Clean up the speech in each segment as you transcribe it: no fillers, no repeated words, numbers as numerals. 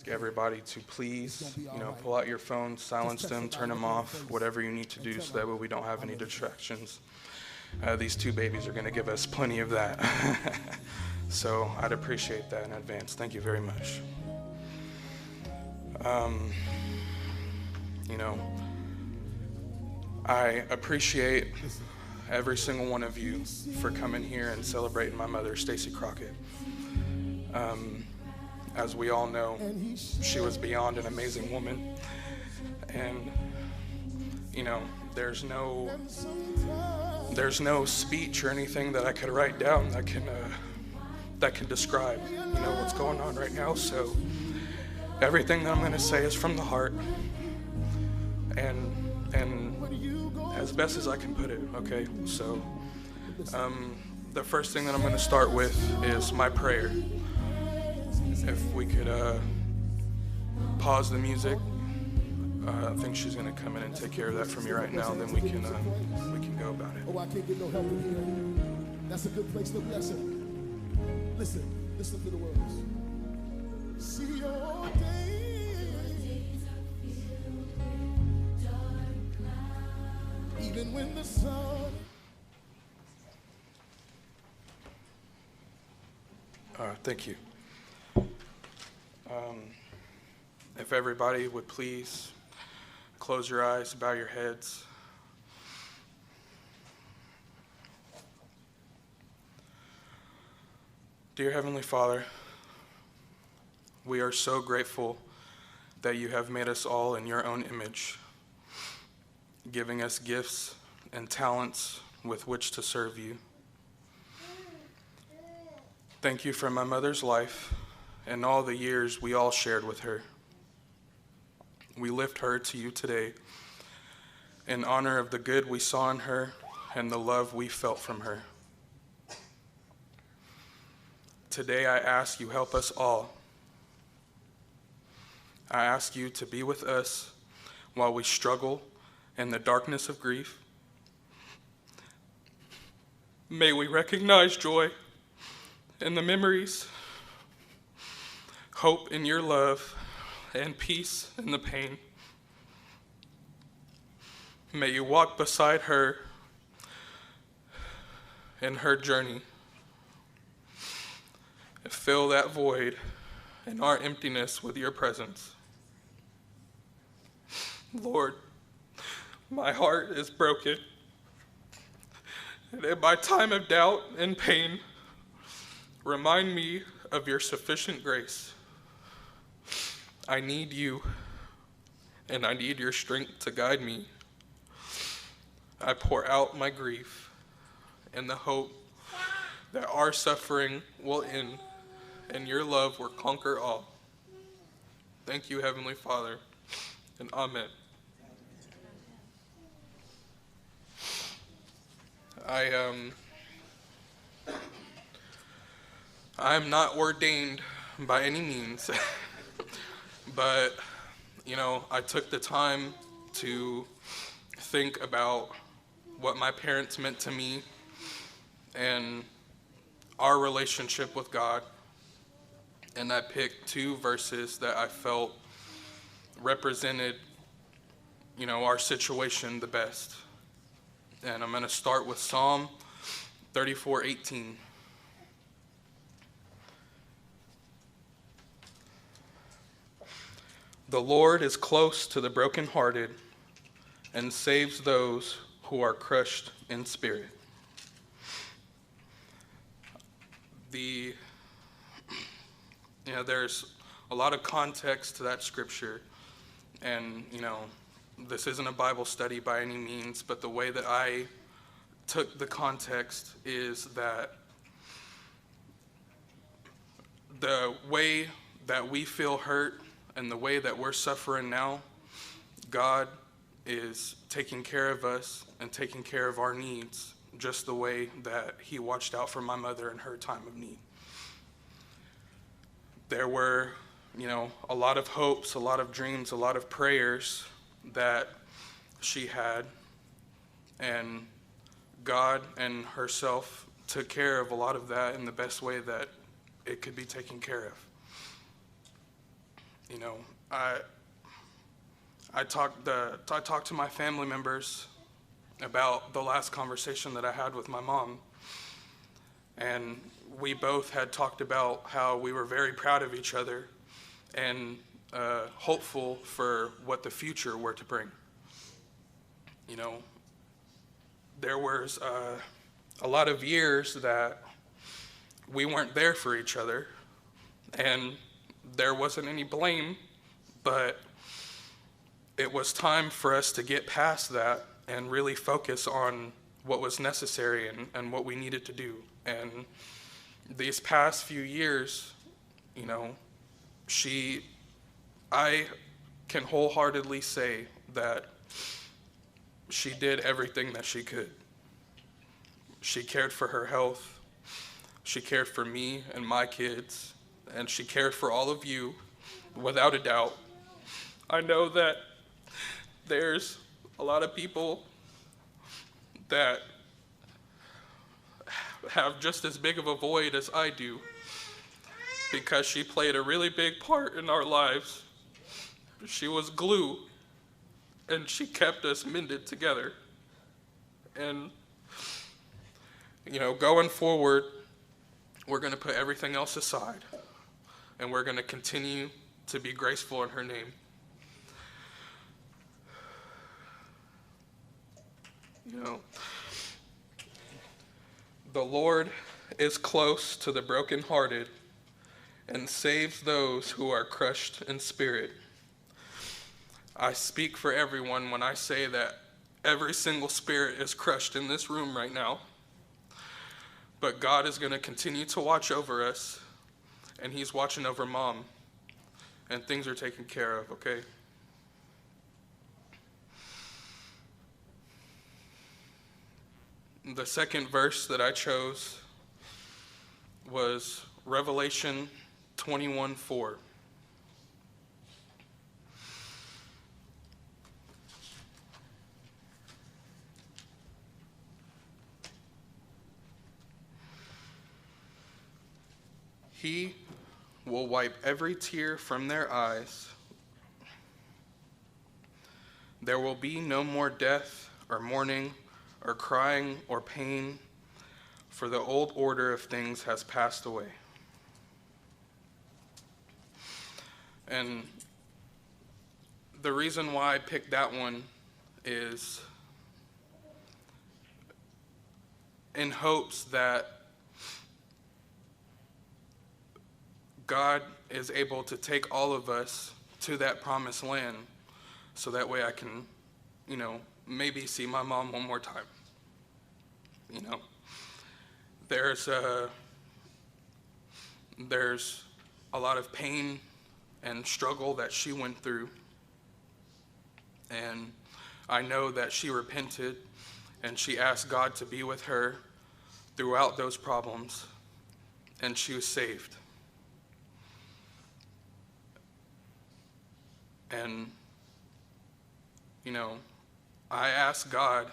everybody to please, pull out your phones, silence them, turn them off, whatever you need to do so that way we don't have any distractions. These two babies are going to give us plenty of that. So I'd appreciate that in advance. Thank you very much. I appreciate every single one of you for coming here and celebrating my mother, Stecy Crockett. As we all know, she was beyond an amazing woman. And, there's no speech or anything that I could write down that can describe, what's going on right now. So everything that I'm going to say is from the heart and as best as I can put it, okay? So the first thing that I'm going to start with is my prayer. If we could pause the music. I think she's going to come in and take care of that for me right now, and then we can go about it. Oh, I can't get no help in here. That's a good place to bless her. Listen to the words. See your days, even when the sun. Thank you. If everybody would please close your eyes, bow your heads. Dear Heavenly Father, we are so grateful that you have made us all in your own image, giving us gifts and talents with which to serve you. Thank you for my mother's life and all the years we all shared with her. We lift her to you today in honor of the good we saw in her and the love we felt from her. Today I ask you help us all. I ask you to be with us while we struggle in the darkness of grief. May we recognize joy in the memories, hope in your love, and peace in the pain. May you walk beside her in her journey and fill that void and our emptiness with your presence. Lord, my heart is broken, and in my time of doubt and pain, remind me of your sufficient grace. I need you, and I need your strength to guide me. I pour out my grief in the hope that our suffering will end and your love will conquer all. Thank you, Heavenly Father, and amen. I'm not ordained by any means. But, I took the time to think about what my parents meant to me and our relationship with God. And I picked two verses that I felt represented, our situation the best. And I'm going to start with Psalm 34:18. The Lord is close to the brokenhearted and saves those who are crushed in spirit. There's a lot of context to that scripture, and, this isn't a Bible study by any means, but the way that I took the context is that the way that we feel hurt and the way that we're suffering now, God is taking care of us and taking care of our needs just the way that he watched out for my mother in her time of need. There were, a lot of hopes, a lot of dreams, a lot of prayers that she had, and God and herself took care of a lot of that in the best way that it could be taken care of. You know, I talked to my family members about the last conversation that I had with my mom, and we both had talked about how we were very proud of each other and hopeful for what the future were to bring. You know, there was a lot of years that we weren't there for each other, and there wasn't any blame, but it was time for us to get past that and really focus on what was necessary and what we needed to do. And these past few years, you know, I can wholeheartedly say that she did everything that she could. She cared for her health, she cared for me and my kids, and she cared for all of you, without a doubt. I know that there's a lot of people that have just as big of a void as I do, because she played a really big part in our lives. She was glue, and she kept us mended together. And, you know, going forward, we're going to put everything else aside, and we're going to continue to be graceful in her name. You know, the Lord is close to the brokenhearted and saves those who are crushed in spirit. I speak for everyone when I say that every single spirit is crushed in this room right now. But God is going to continue to watch over us, and he's watching over Mom, and things are taken care of, okay? The second verse that I chose was Revelation 21:4. He will wipe every tear from their eyes. There will be no more death or mourning or crying or pain, for the old order of things has passed away. And the reason why I picked that one is in hopes that God is able to take all of us to that promised land, so that way I can, you know, maybe see my mom one more time. You know, there's a lot of pain and struggle that she went through, and I know that she repented and she asked God to be with her throughout those problems, and she was saved. And, you know, I asked God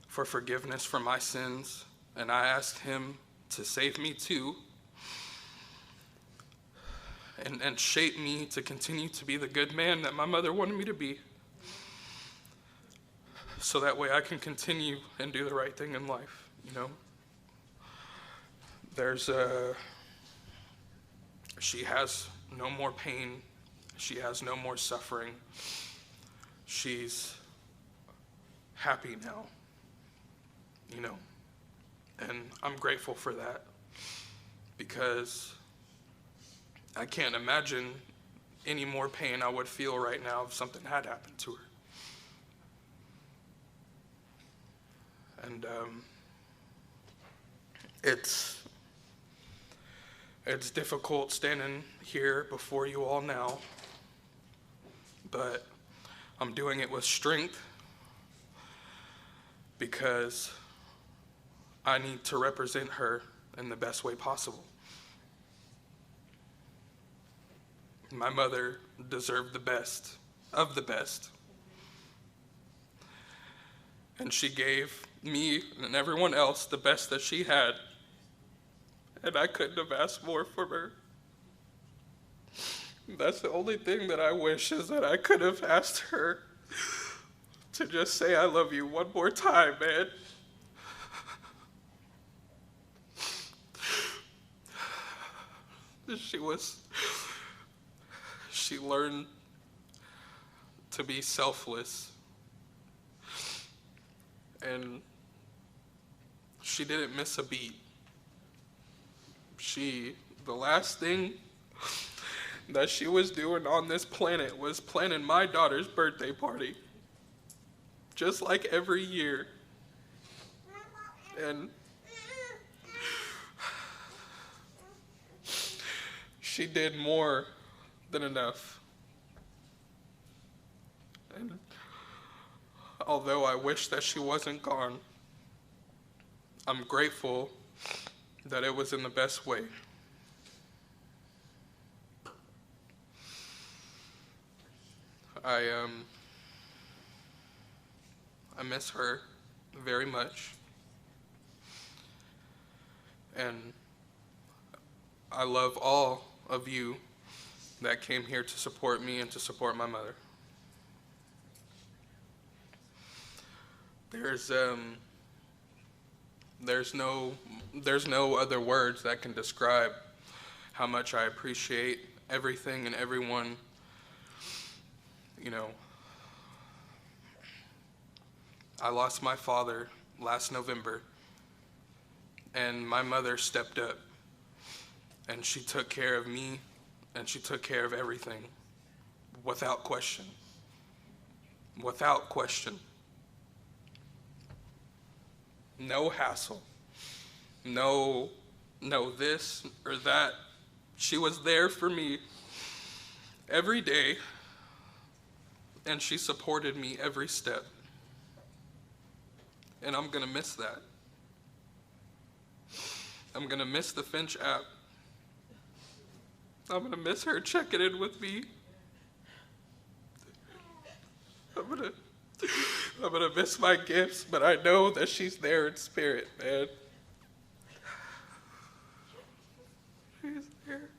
for forgiveness for my sins, and I asked him to save me too, and shape me to continue to be the good man that my mother wanted me to be, so that way I can continue and do the right thing in life, you know. She has no more pain. She has no more suffering. She's happy now, you know, and I'm grateful for that, because I can't imagine any more pain I would feel right now if something had happened to her. And it's difficult standing here before you all now, but I'm doing it with strength, because I need to represent her in the best way possible. My mother deserved the best of the best, and she gave me and everyone else the best that she had, and I couldn't have asked more from her. That's the only thing that I wish, is that I could have asked her to just say I love you one more time, man. She learned to be selfless, and she didn't miss a beat. The last thing that she was doing on this planet was planning my daughter's birthday party, just like every year. And she did more than enough. And although I wish that she wasn't gone, I'm grateful that it was in the best way. I miss her very much, and I love all of you that came here to support me and to support my mother. There's no other words that can describe how much I appreciate everything and everyone. You know, I lost my father last November, and my mother stepped up, and she took care of me, and she took care of everything, without question. Without question. No hassle. No this or that. She was there for me every day, and she supported me every step. And I'm gonna miss that. I'm gonna miss the Finch app. I'm gonna miss her checking in with me. I'm gonna miss my gifts, but I know that she's there in spirit, man. She's there.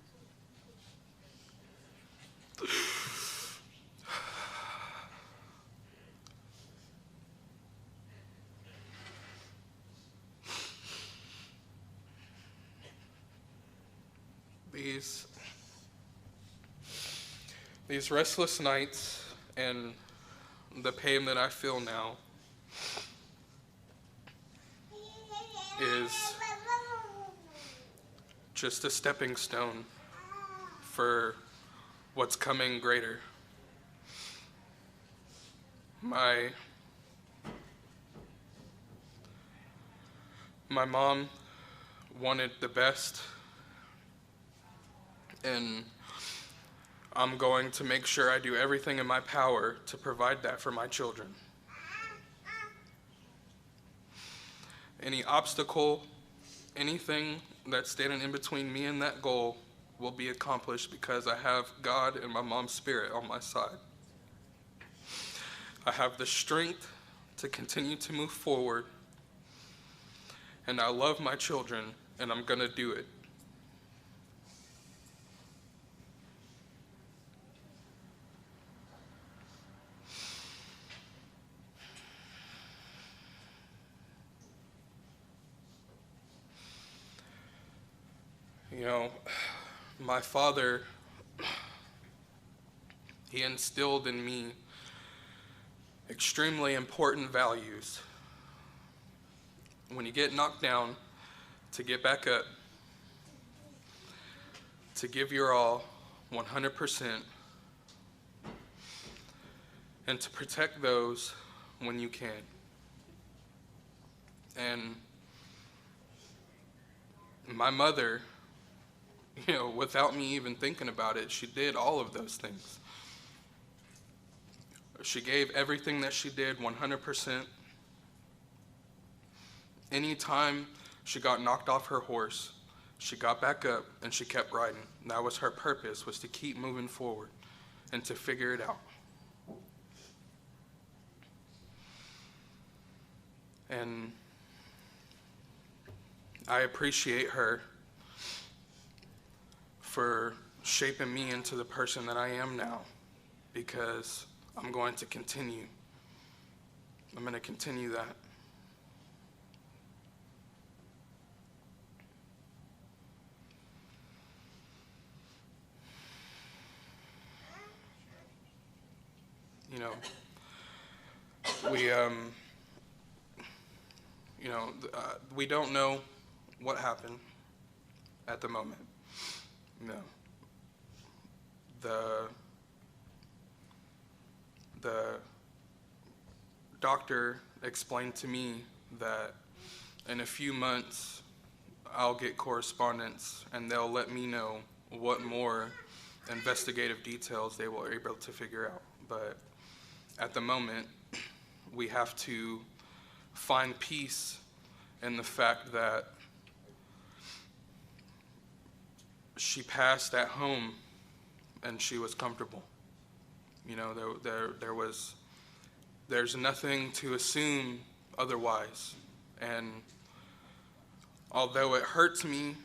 These restless nights and the pain that I feel now is just a stepping stone for what's coming greater. My mom wanted the best, and I'm going to make sure I do everything in my power to provide that for my children. Any obstacle, anything that's standing in between me and that goal will be accomplished because I have God and my mom's spirit on my side. I have the strength to continue to move forward, and I love my children, and I'm gonna do it. You know, my father, he instilled in me extremely important values. When you get knocked down, to get back up, to give your all 100%, and to protect those when you can. And my mother, you know, without me even thinking about it, she did all of those things. She gave everything that she did 100%. Anytime she got knocked off her horse, she got back up and she kept riding. That was her purpose, was to keep moving forward and to figure it out. And I appreciate her for shaping me into the person that I am now, because I'm going to continue. I'm going to continue that. You know, we don't know what happened at the moment. No. The doctor explained to me that in a few months I'll get correspondence and they'll let me know what more investigative details they were able to figure out. But at the moment, we have to find peace in the fact that she passed at home and she was comfortable. You know, there's nothing to assume otherwise. And although it hurts me,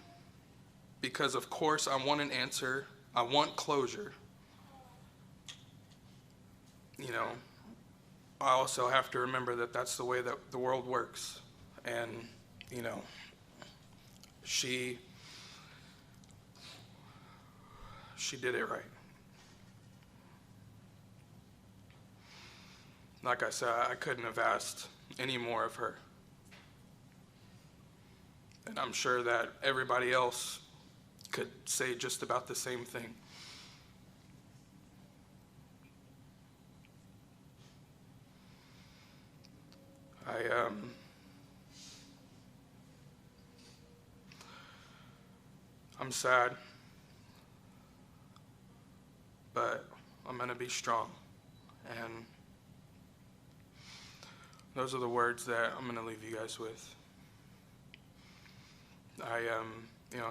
because of course I want an answer, I want closure, you know, I also have to remember that that's the way that the world works. And, you know, she did it right. Like I said, I couldn't have asked any more of her. And I'm sure that everybody else could say just about the same thing. I'm sad, but I'm gonna be strong. And those are the words that I'm gonna leave you guys with.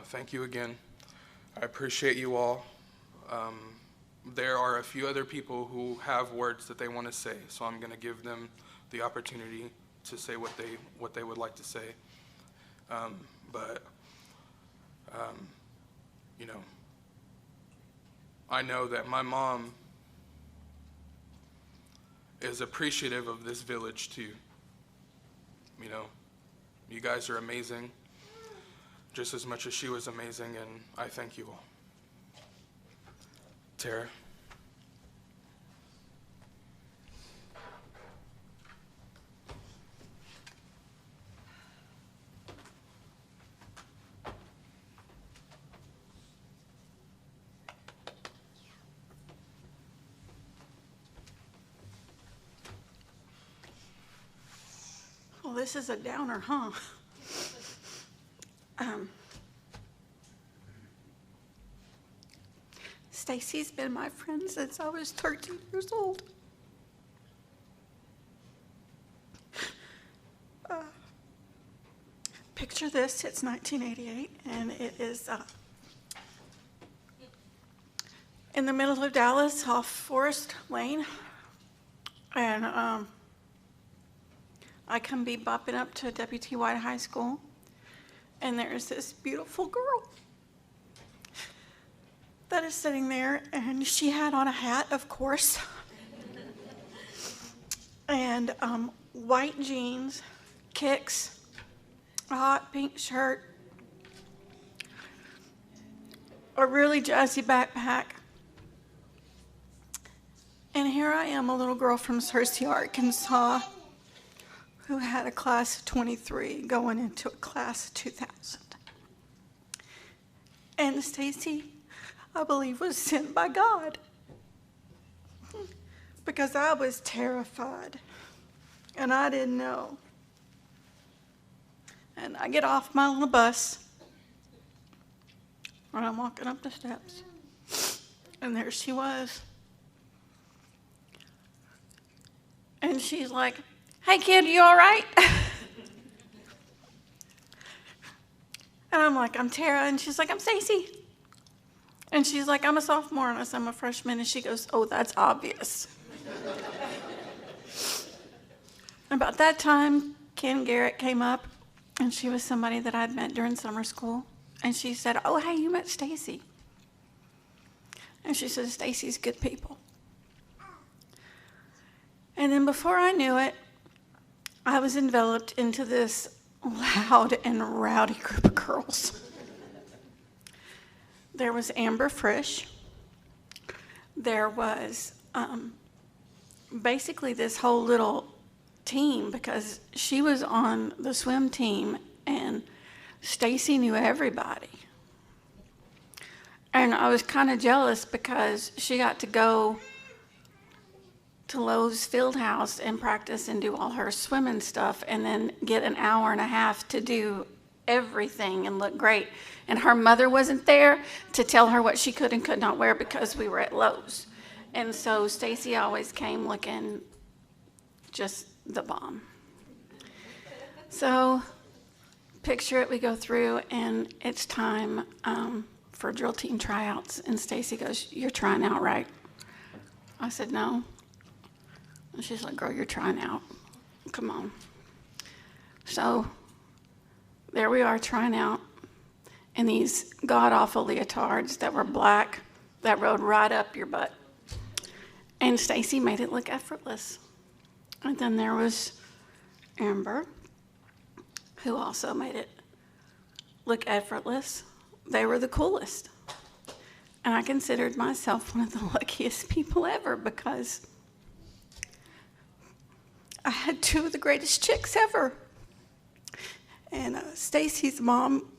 Thank you again. I appreciate you all. There are a few other people who have words that they want to say, so I'm gonna give them the opportunity to say what they would like to say. You know, I know that my mom is appreciative of this village too. You know, you guys are amazing, just as much as she was amazing, and I thank you all. Tara. Well, this is a downer, huh? Stacy's been my friend since I was 13 years old. Picture this, it's 1988, and it is in the middle of Dallas off Forest Lane. And I can be bopping up to W.T. White High School, and there's this beautiful girl that is sitting there, and she had on a hat, of course, and white jeans, kicks, a hot pink shirt, a really jazzy backpack. And here I am, a little girl from Stecy, Arkansas, who had a class of 23 going into a class of 2000. And Stecy, I believe, was sent by God, because I was terrified and I didn't know. And I get off my little bus and I'm walking up the steps, and there she was. And she's like, "Hey kid, you all right?" And I'm like, "I'm Tara." And she's like, "I'm Stecy." And she's like, "I'm a sophomore." And I said, "I'm a freshman." And she goes, "Oh, that's obvious." About that time, Ken Garrett came up, and she was somebody that I'd met during summer school. And she said, "Oh, hey, you met Stecy." And she said, Stacy's good people. And then before I knew it, I was enveloped into this loud and rowdy group of girls. There was Amber Frisch. There was basically this whole little team, because she was on the swim team and Stecy knew everybody. And I was kind of jealous because she got to go to Lowe's Field House and practice and do all her swimming stuff and then get an hour and a half to do everything and look great. And her mother wasn't there to tell her what she could and could not wear because we were at Lowe's. And so Stecy always came looking just the bomb. So picture it, we go through and it's time for drill team tryouts. And Stecy goes, "You're trying out, right?" I said, "No." And she's like, "Girl, you're trying out. Come on." So there we are trying out in these god-awful leotards that were black that rode right up your butt. And Stecy made it look effortless. And then there was Amber, who also made it look effortless. They were the coolest. And I considered myself one of the luckiest people ever because I had two of the greatest chicks ever. And Stacy's mom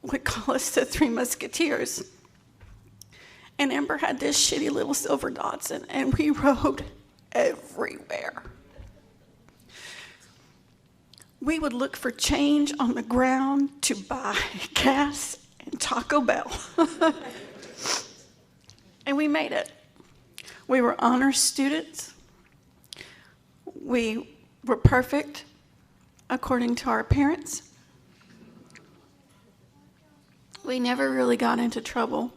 would call us the Three Musketeers. And Amber had this shitty little silver Datsun, and we rode everywhere. We would look for change on the ground to buy gas and Taco Bell. And we made it. We were honor students. We were perfect according to our parents. We never really got into trouble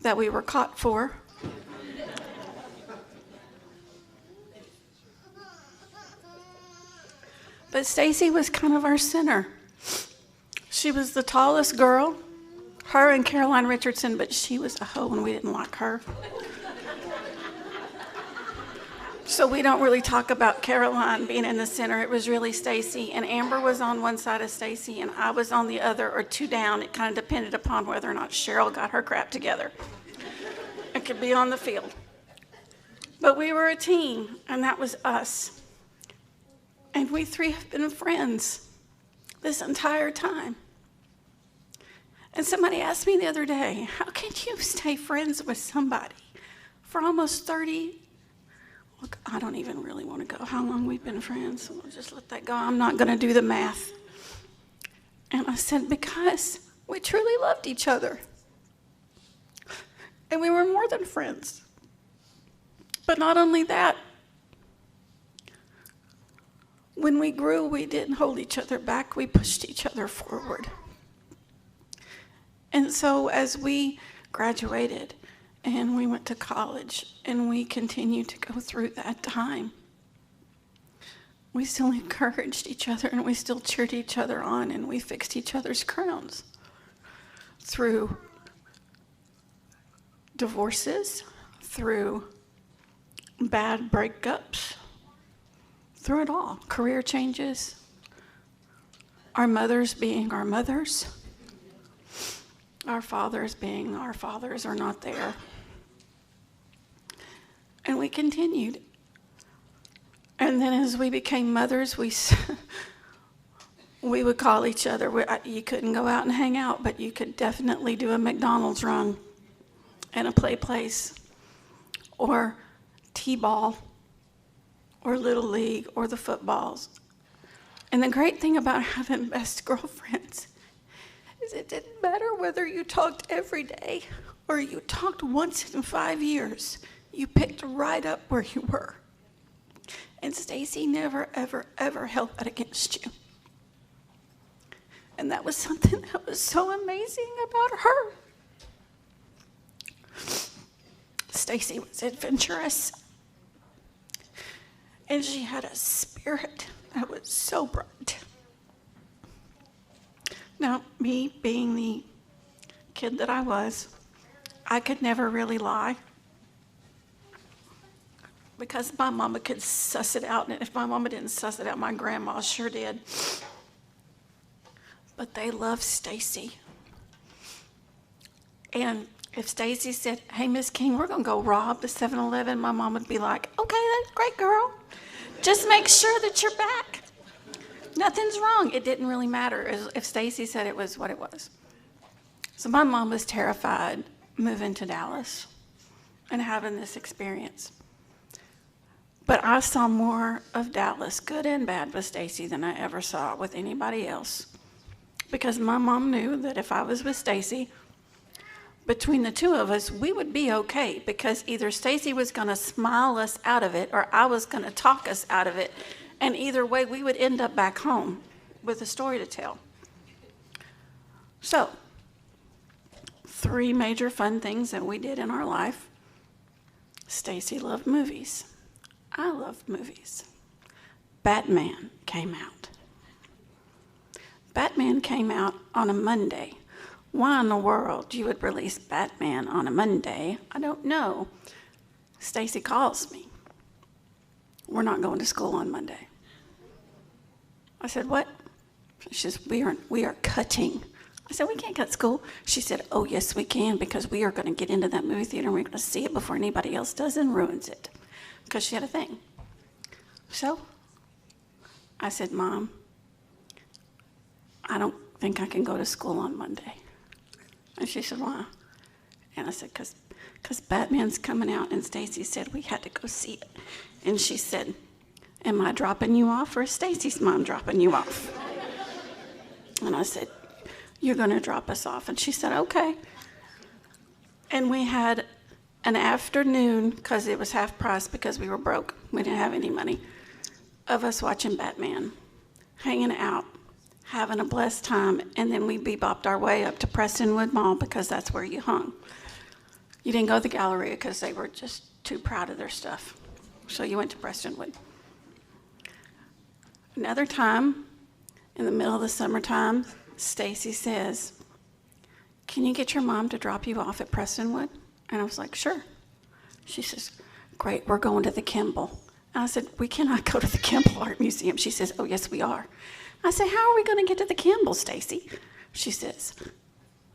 that we were caught for. But Stecy was kind of our center. She was the tallest girl, her and Caroline Richardson, but she was a hoe and we didn't like her. So we don't really talk about Caroline being in the center. It was really Stecy, and Amber was on one side of Stecy and I was on the other, or two down. It kind of depended upon whether or not Cheryl got her crap together. It could be on the field. But we were a team, and that was us. And we three have been friends this entire time. And somebody asked me the other day, how can you stay friends with somebody for almost 30? Look, I don't even really want to go how long we've been friends. We'll just let that go. I'm not going to do the math. And I said, because we truly loved each other. And we were more than friends. But not only that, when we grew, we didn't hold each other back. We pushed each other forward. And so as we graduated and we went to college and we continued to go through that time, we still encouraged each other and we still cheered each other on and we fixed each other's crowns through divorces, through bad breakups, through it all. Career changes, our mothers being our mothers, our fathers being our fathers are not there. And we continued. And then as we became mothers, we would call each other. You couldn't go out and hang out, but you could definitely do a McDonald's run and a play place or T-ball or Little League or the footballs. And the great thing about having best girlfriends is it didn't matter whether you talked every day or you talked once in 5 years. You picked right up where you were. And Stecy never, ever, ever held that against you. And that was something that was so amazing about her. Stecy was adventurous. And she had a spirit that was so bright. Now, me being the kid that I was, I could never really lie because my mama could suss it out, and if my mama didn't suss it out, my grandma sure did. But they loved Stecy. And if Stecy said, hey, Miss King, we're going to go rob the 7-Eleven, my mom would be like, okay, that's great, girl. Just make sure that you're back. Nothing's wrong. It didn't really matter if Stecy said it was what it was. So my mom was terrified moving to Dallas and having this experience. But I saw more of Dallas, good and bad, with Stecy than I ever saw with anybody else. Because my mom knew that if I was with Stecy, between the two of us, we would be okay, because either Stecy was going to smile us out of it or I was going to talk us out of it. And either way, we would end up back home with a story to tell. So, 3 major fun things that we did in our life. Stecy loved movies. I loved movies. Batman came out. Batman came out on a Monday. Why in the world you would release Batman on a Monday? I don't know. Stecy calls me. We're not going to school on Monday. I said, what? She says, we are cutting. I said, we can't cut school. She said, oh, yes, we can, because we are going to get into that movie theater and we're going to see it before anybody else does and ruins it. Because she had a thing. So I said, Mom, I don't think I can go to school on Monday. And she said, why? And I said, because Batman's coming out, and Stecy said we had to go see it. And she said, am I dropping you off, or is Stecy's mom dropping you off? And I said, you're going to drop us off. And she said, okay. And we had an afternoon, because it was half price because we were broke. We didn't have any money, of us watching Batman, hanging out, having a blessed time, and then we bebopped our way up to Prestonwood Mall because that's where you hung. You didn't go to the Galleria because they were just too proud of their stuff. So you went to Prestonwood. Another time, in the middle of the summertime, Stecy says, can you get your mom to drop you off at Prestonwood? And I was like, sure. She says, great, we're going to the Kimball. And I said, we cannot go to the Kimball Art Museum. She says, oh, yes, we are. I said, how are we going to get to the Kimball, Stecy? She says,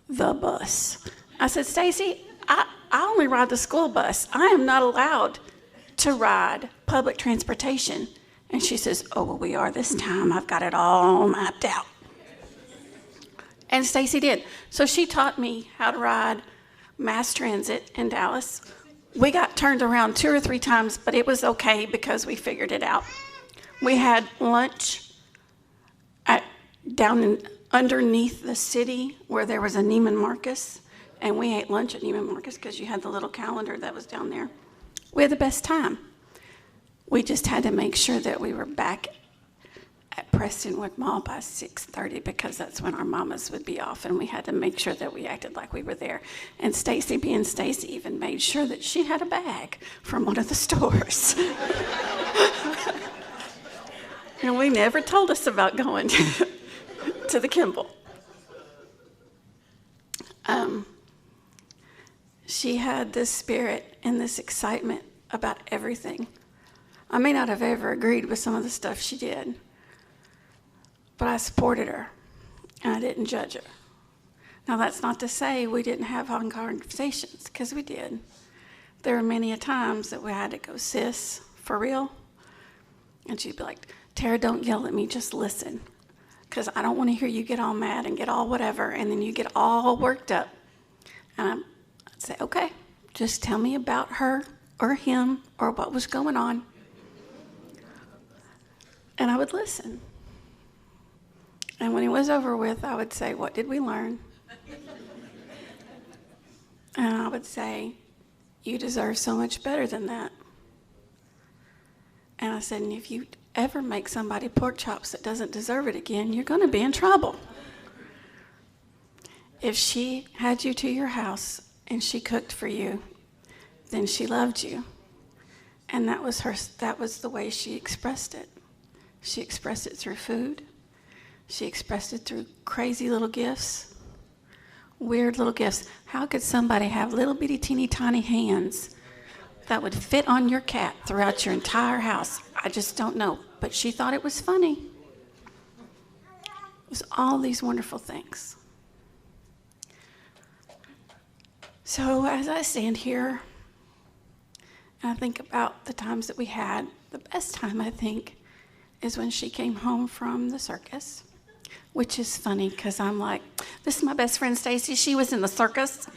the bus. I said, Stecy, I only ride the school bus. I am not allowed to ride public transportation. And she says, oh, well, we are this time. I've got it all mapped out. And Stecy did. So she taught me how to ride mass transit in Dallas. We got turned around 2 or 3 times, but it was okay because we figured it out. We had lunch underneath the city where there was a Neiman Marcus, and we ate lunch at Neiman Marcus because you had the little calendar that was down there. We had the best time. We just had to make sure that we were back at Prestonwood Mall by 6:30 because that's when our mamas would be off, and we had to make sure that we acted like we were there. And Stecy, being Stecy, even made sure that she had a bag from one of the stores. And we never told us about going to the Kimball. She had this spirit and this excitement about everything. I may not have ever agreed with some of the stuff she did, but I supported her, and I didn't judge her. Now, that's not to say we didn't have hard conversations, because we did. There were many a times that we had to go, sis, for real? And she'd be like, Tara, don't yell at me, just listen, because I don't want to hear you get all mad and get all whatever, and then you get all worked up. And I'd say, okay, just tell me about her or him or what was going on. And I would listen. And when it was over with, I would say, what did we learn? And I would say, you deserve so much better than that. And I said, and if you ever make somebody pork chops that doesn't deserve it again, you're going to be in trouble. If she had you to your house and she cooked for you, then she loved you. And that was the way she expressed it. She expressed it through food. She expressed it through crazy little gifts. weird little gifts. How could somebody have little bitty teeny tiny hands that would fit on your cat throughout your entire house? I just don't know. But she thought it was funny. It was all these wonderful things. So as I stand here and I think about the times that we had, the best time, I think, is when she came home from the circus, which is funny because I'm like, this is my best friend Stecy. She was in the circus.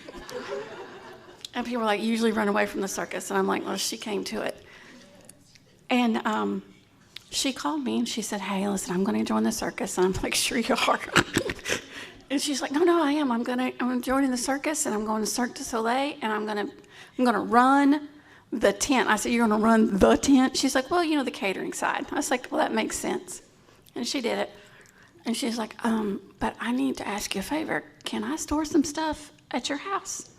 And people are like, usually run away from the circus. And I'm like, well, she came to it. And she called me and she said, hey, listen, I'm going to join the circus. And I'm like, sure you are. And she's like, no, I am. I'm joining the circus and I'm going to Cirque du Soleil and I'm going to run the tent. I said, you're going to run the tent? She's like, well, the catering side. I was like, well, that makes sense. And she did it. And she's like, but I need to ask you a favor. Can I store some stuff at your house?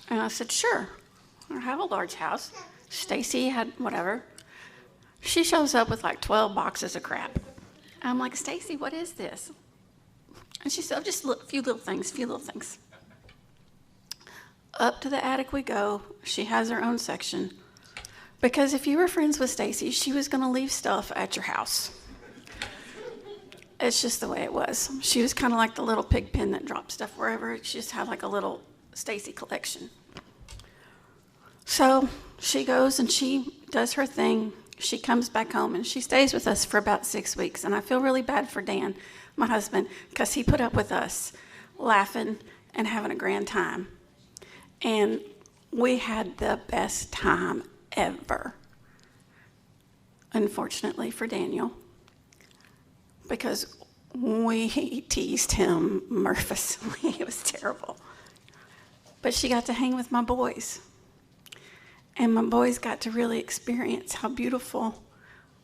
And I said, sure. I have a large house. Stecy had whatever. She shows up with like 12 boxes of crap. I'm like, Stecy, what is this? And she said, just a few little things. Up to the attic we go. She has her own section. Because if you were friends with Stecy, she was going to leave stuff at your house. It's just the way it was. She was kind of like the little pig pen that dropped stuff wherever. She just had like a little Stecy collection. So she goes and she does her thing. She comes back home and she stays with us for about 6 weeks. And I feel really bad for Dan, my husband, because he put up with us laughing and having a grand time. And we had the best time ever. Unfortunately for Daniel, because we teased him mercilessly. It was terrible. But she got to hang with my boys. And my boys got to really experience how beautiful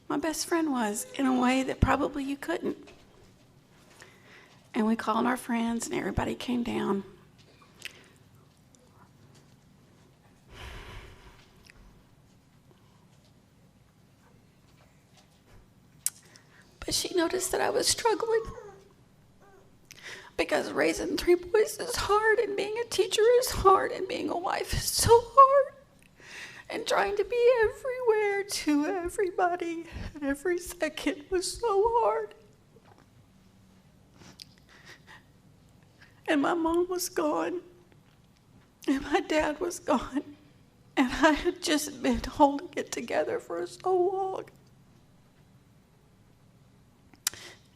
my best friend was in a way that probably you couldn't. And we called our friends and everybody came down. But she noticed that I was struggling because raising 3 boys is hard, and being a teacher is hard, and being a wife is so hard, and trying to be everywhere to everybody at every second was so hard. And my mom was gone, and my dad was gone, and I had just been holding it together for so long.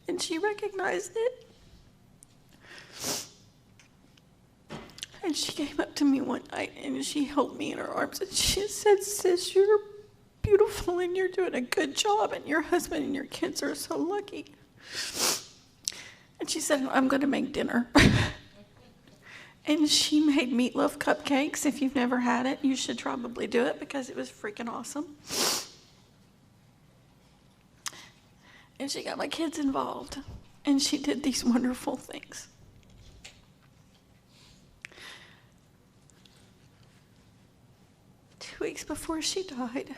And she recognized it. And she came up to me one night and she held me in her arms and she said, sis, you're beautiful and you're doing a good job and your husband and your kids are so lucky. And she said, I'm going to make dinner. And she made meatloaf cupcakes. If you've never had it, you should probably do it because it was freaking awesome. And she got my kids involved, and she did these wonderful things. Two weeks before she died,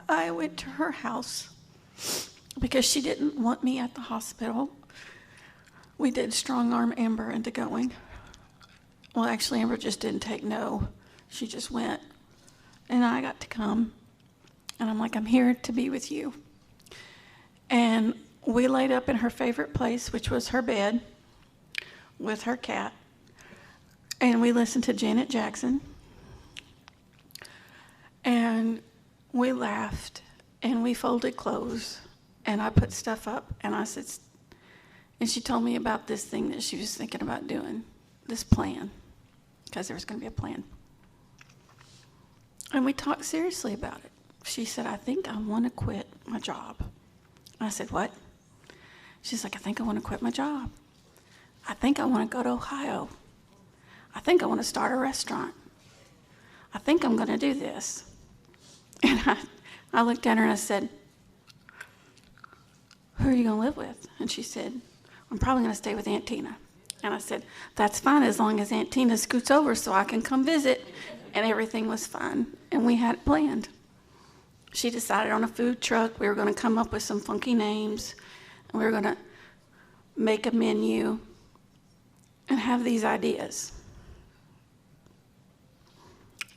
I went to her house because she didn't want me at the hospital. We did strong-arm Amber into going. Well, actually, Amber just didn't take no. She just went, and I got to come. And I'm like, I'm here to be with you. And we laid up in her favorite place, which was her bed, with her cat. And we listened to Janet Jackson. And we laughed, and we folded clothes. And I put stuff up, and I said, and she told me about this thing that she was thinking about doing, this plan, because there was going to be a plan. And we talked seriously about it. She said, I think I want to quit my job. I said, what? She's like, I think I want to quit my job. I think I want to go to Ohio. I think I want to start a restaurant. I think I'm going to do this. And I looked at her and I said, who are you going to live with? And she said, I'm probably going to stay with Aunt Tina. And I said, that's fine as long as Aunt Tina scoots over so I can come visit. And everything was fine. And we had it planned. She decided on a food truck. We were going to come up with some funky names. And we were going to make a menu. and have these ideas.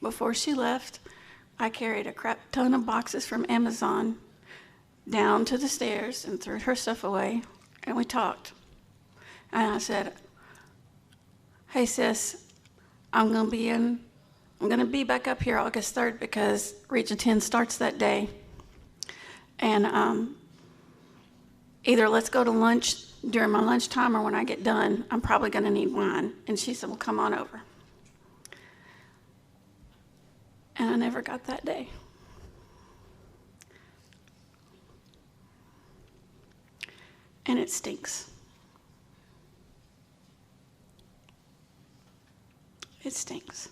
Before she left, I carried a crap ton of boxes from Amazon down to the stairs and threw her stuff away, and we talked. And I said, hey sis, I'm gonna be back up here August 3rd because Region 10 starts that day. And either let's go to lunch during my lunchtime, or when I get done, I'm probably gonna need wine. And she said, well, come on over. And I never got that day. And it stinks. It stinks.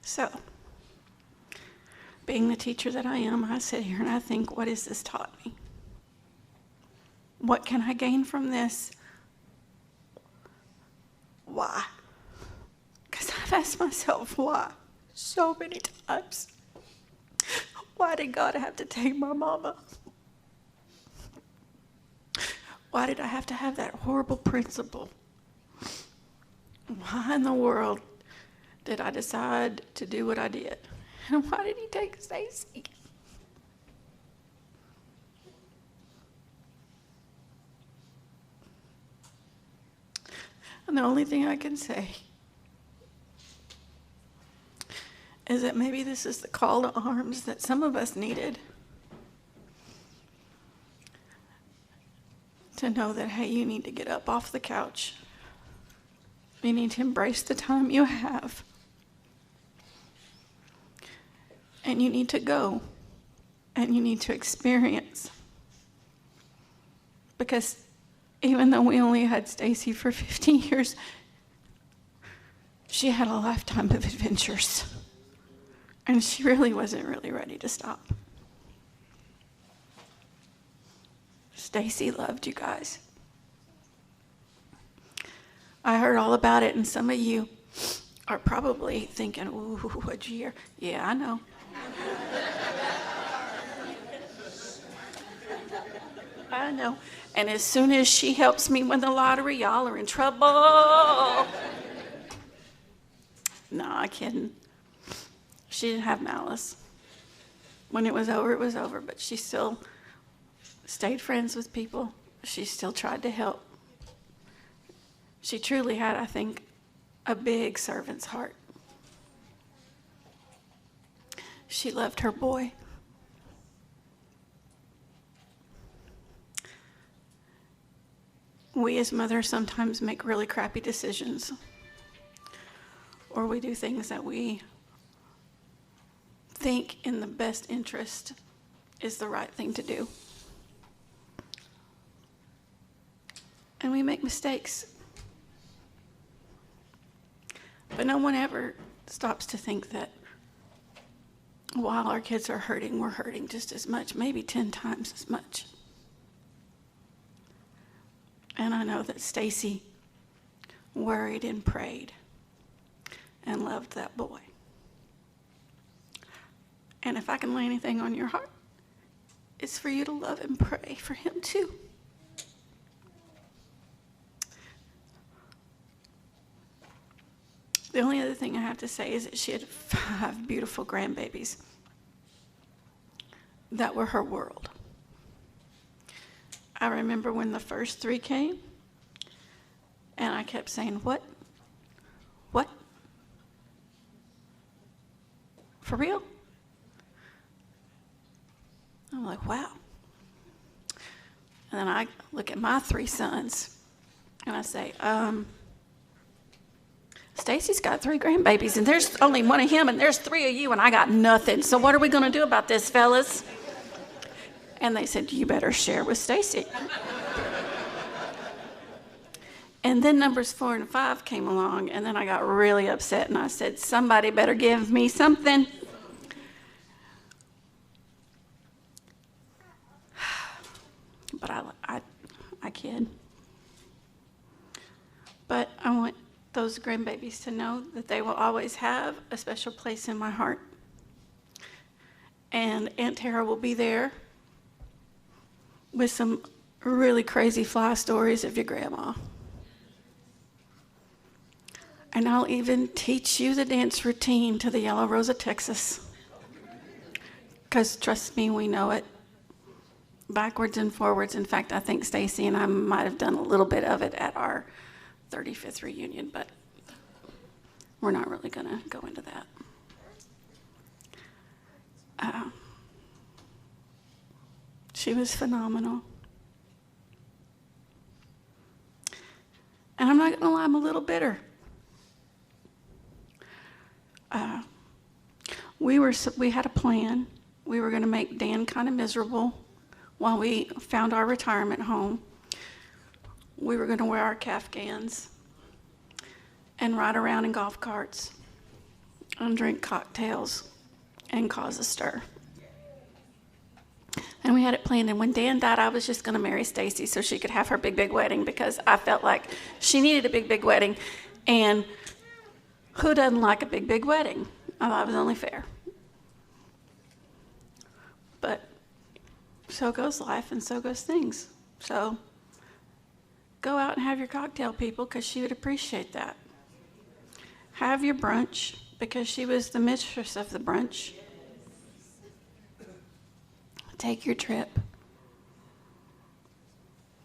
So, being the teacher that I am, I sit here and I think, what has this taught me? What can I gain from this? Why? Because I've asked myself why so many times. Why did God have to take my mama? Why did I have to have that horrible principal? Why in the world did I decide to do what I did? And why did he take Stecy? And the only thing I can say is that maybe this is the call to arms that some of us needed. To know that, hey, you need to get up off the couch. You need to embrace the time you have. And you need to go. And you need to experience. Because even though we only had Stecy for 15 years, she had a lifetime of adventures. And she really wasn't really ready to stop. Stecy loved you guys. I heard all about it, and some of you are probably thinking, ooh, what'd you hear? Yeah, I know. I know. And as soon as she helps me win the lottery, y'all are in trouble. No, I'm kidding. She didn't have malice. When it was over, but she still stayed friends with people. She still tried to help. She truly had, I think, a big servant's heart. She loved her boy. We as mothers sometimes make really crappy decisions. Or we do things that we think in the best interest is the right thing to do. And we make mistakes. But no one ever stops to think that while our kids are hurting, we're hurting just as much, maybe 10 times as much. And I know that Stecy worried and prayed and loved that boy. And if I can lay anything on your heart, it's for you to love and pray for him too. The only other thing I have to say is that she had 5 beautiful grandbabies that were her world. I remember when the first 3 came, and I kept saying, what? What? For real? I'm like, wow. And then I look at my 3 sons, and I say, Stecy's got 3 grandbabies, and there's only 1 of him, and there's 3 of you, and I got nothing. So what are we going to do about this, fellas? And they said, you better share with Stecy. And then numbers 4 and 5 came along, and then I got really upset, and I said, somebody better give me something. But I kid. But I want those grandbabies to know that they will always have a special place in my heart. And Aunt Tara will be there with some really crazy fly stories of your grandma. And I'll even teach you the dance routine to the Yellow Rose of Texas. Because trust me, we know it. Backwards and forwards. In fact, I think Stecy and I might have done a little bit of it at our 35th reunion, but we're not really going to go into that. She was phenomenal. And I'm not going to lie, I'm a little bitter. We had a plan. We were going to make Dan kind of miserable while we found our retirement home. We were going to wear our Afghans and ride around in golf carts and drink cocktails and cause a stir. And we had it planned. And when Dan died, I was just going to marry Stecy so she could have her big, big wedding, because I felt like she needed a big, big wedding. And who doesn't like a big, big wedding? I thought it was only fair. But so goes life and so goes things. So go out and have your cocktail, people, because she would appreciate that. Have your brunch, because she was the mistress of the brunch. Take your trip,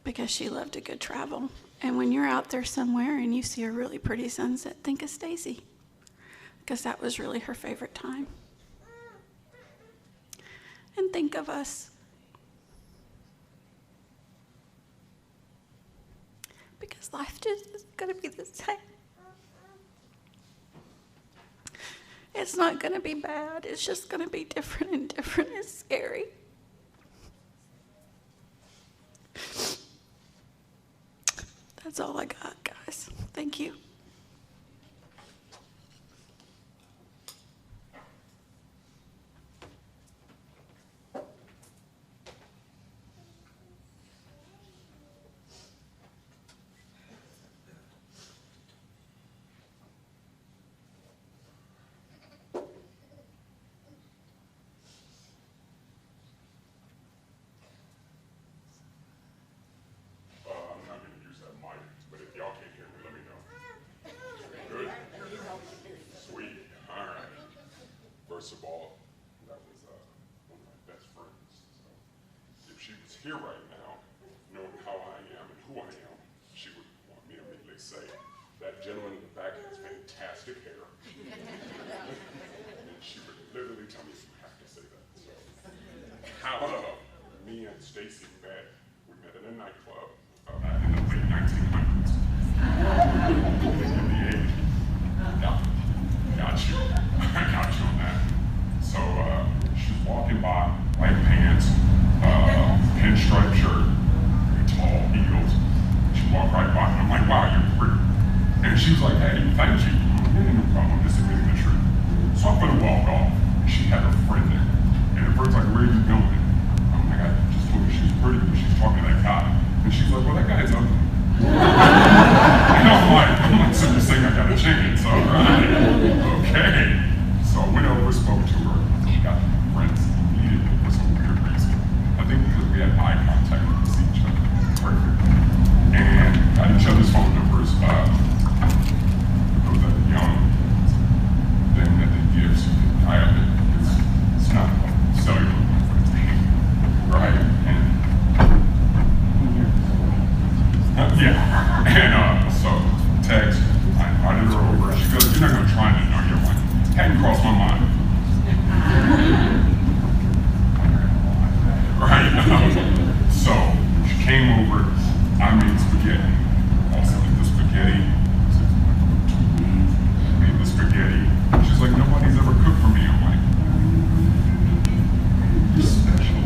because she loved a good travel. And when you're out there somewhere and you see a really pretty sunset, think of Stecy, because that was really her favorite time. And think of us, because life just isn't going to be the same. It's not going to be bad. It's just going to be different, and different is scary. That's all I got, guys. Thank you. First of all, that was one of my best friends. So if she was here right now, knowing how I am and who I am, she would want me to immediately say, that gentleman in the back has fantastic hair. And she would literally tell me, you have to say that. So how me and Stecy met, we met in a nightclub in the late 1900s. In the 80s. Yeah, got you. I got you on that. So she was walking by, white pants, pinstripe shirt, tall heels. She walked right by, and I'm like, wow, you're pretty. And she was like, hey, thank you. Yeah, no problem, I'm just admitting the truth. So I'm gonna walk off. She had her friend there. And at first, like, where are you going? I'm like, I just told her she was pretty, but she's talking to that guy. And she's like, well, that guy's ugly. And I'm like, so you're saying I got a chance, all right? Okay. So I went over, spoke to her. She got friends immediately for some weird reason. I think because we had eye contact, we could see each other. Perfect. And got each other's phone numbers. There was that young thing that they give. I have it. It's not cellular, but it's right? And yeah. And so text, I invited her over. She goes, you're not going to try to know your wife. Hadn't crossed my mind. Right? So she came over, I made spaghetti. Also did the spaghetti. Made the spaghetti. She's like, nobody's ever cooked for me. I'm like, you're special.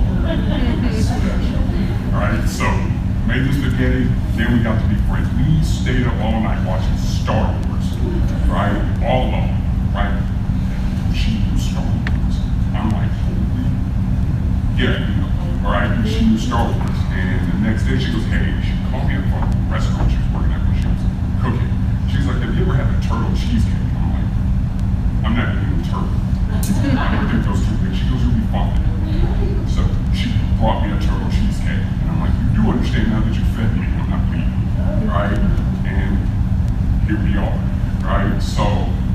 Special. Alright, so made the spaghetti, then we got to be friends. We stayed up all night watching Star Wars. Right? All alone. Right? She knew Star Wars. I'm like, holy, yeah, you know, all right, she knew Star Wars. And the next day she goes, hey, she called me in from a restaurant she was working at when she was cooking. She's like, have you ever had a turtle cheesecake? I'm like, I'm not eating a turtle. I never think those two things. She goes, you'll be fine. So she brought me a turtle cheesecake. And I'm like, you do understand here we are, right? So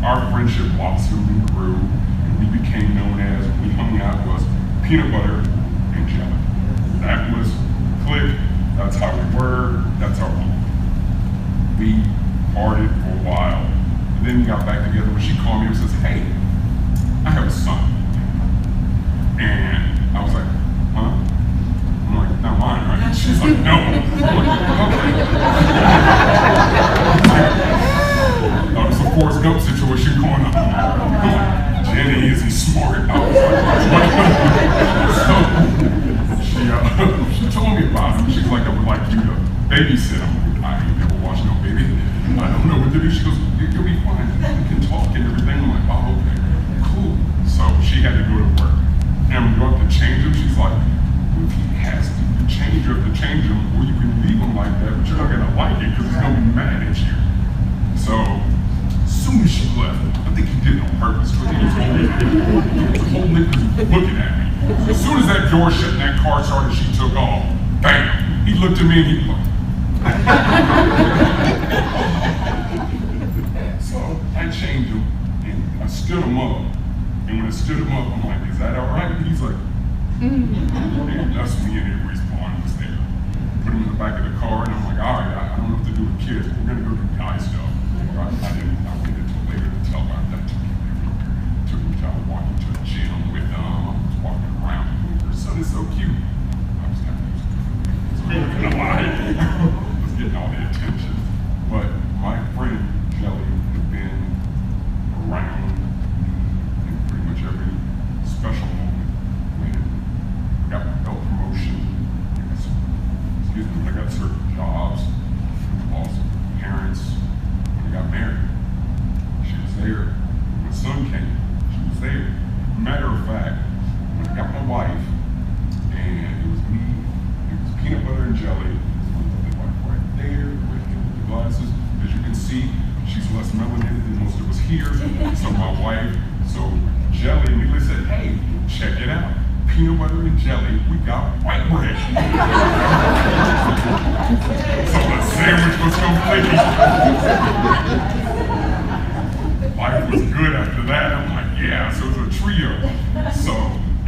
our friendship blossomed and grew, and we became known as, when we hung out, was peanut butter and jelly. That was click, that's how we were, that's our home. We parted for a while, and then we got back together when she called me and says, hey, I have a son. And I was like, huh? I'm like, not mine, right? She's like, no. I'm like, okay. That was a Forrest Gump situation going on. I'm like, Jenny, is he smart? I was like, so she told me about him. She's like, I would like you to babysit him. I ain't never watched no baby. I don't know what to do. She goes, you'll be fine. We can talk and everything. I'm like, oh, okay, cool. So she had to go to work. And we go up to change him. She's like, well, if he has to, you change him to change him, or you can leave him like that, but you're not gonna like it because he's gonna be mad at you. So as soon as she left, I think he did it on purpose because he was holding it because he was looking at me. As soon as that door shut and that car started, she took off. Bam! He looked at me and he was like, so I changed him and I stood him up. And when I stood him up, I'm like, is that all right? And he's like, and that's me and Avery's bond was there. Put him in the back of the car, and I'm like, all right, I don't know what to do with kids. We're gonna go do guy stuff. I waited until later to tell about that. Took him to walking to the gym with them. I was walking around. Her son is so cute. I was kind of gonna lie. I was getting all the attention. But my friend Jelly had been around every special moment when I got my belt promotion, when I got certain jobs, lost parents, when I got married. She was there. When my son came, she was there. Matter of fact, when I got my wife, and it was me, it was peanut butter and jelly, it was right there with the glasses. As you can see, she's less melanated than most of us here. So my wife, Jelly immediately said, hey, check it out. Peanut butter and jelly, we got white bread. So the sandwich was complete. Life was good after that. I'm like, yeah, so it was a trio. So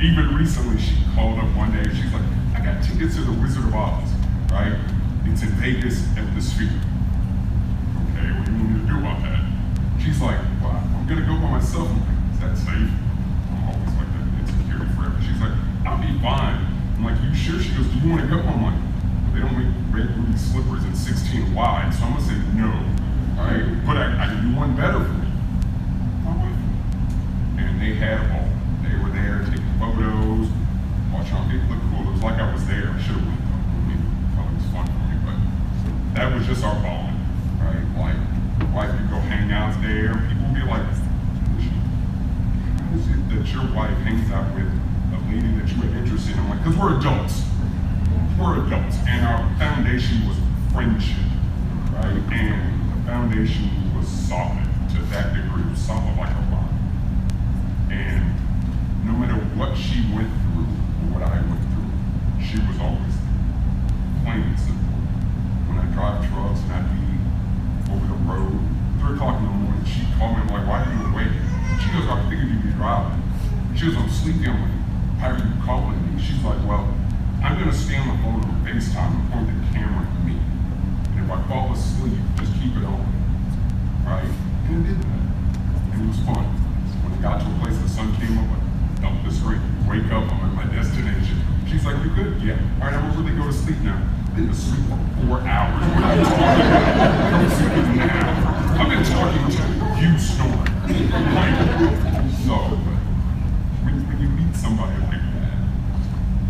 even recently she called up one day and she's like, I got tickets to the Wizard of Oz, right? It's in Vegas at the Sphere. Okay, what do you want me to do about that? She's like, well, I'm gonna go by myself. I'm like, is that safe? I'm always like that, it's security forever. She's like, I'll be fine. I'm like, you sure? She goes, do you want to go? I'm like, they don't make red ruby slippers at 16 wide, so I'm gonna say no. All right, but I can do one better for me. My wife. And they had them all. They were there taking photos, watching on people look cool. It was like I was there. I should have went though. I mean, probably was fun for me, but that was just our bond, right? Like could go hang out there, and people would be like, how is it that your wife hangs out with a lady that you had interest in? I'm like, because we're adults. We're adults, and our foundation was friendship, right? And the foundation was solid to that degree, it was solid like a rock. And no matter what she went through or what I went through, she was always there, plain and simple. When I drive trucks and I'd be over the road, 3 o'clock in the morning, she'd call me, I'm like, why are you awake? She goes, I figured you'd be driving. She goes, I'm sleepy. I'm like, why are you calling me? She's like, well, I'm gonna stay on the phone or FaceTime and point the camera at me. And if I fall asleep, just keep it on, right? And it did that. And it was fun. When I got to a place, the sun came up, I dumped the screen, wake up, I'm at my destination. She's like, you good? Yeah. All right, I'm gonna really go to sleep now. I've been asleep for 4 hours. We're not talking about I'm sleeping now. I've been talking to you snoring. Like, so, when you meet somebody like that,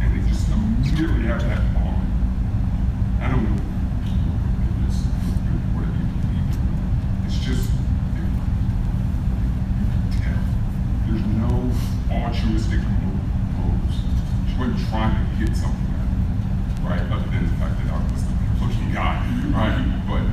and they just immediately have that bond, I don't know religious, whatever you believe in, it's just different. You can tell. There's no altruistic moves. She wasn't trying to get something out of it, right? Other than the fact that I was the looking guy, right? But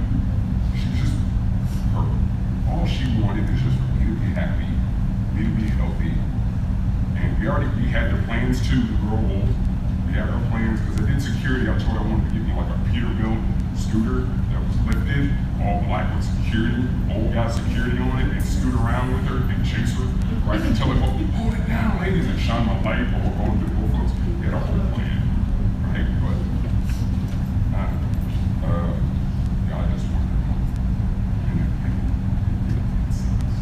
security, old guy security on it, and scoot around with her and chase her, right? And tell her, oh, hold it down, ladies, and shine my light while we're going through the folks. Get a whole plan, right? But, God just wanted her home. And it sucks.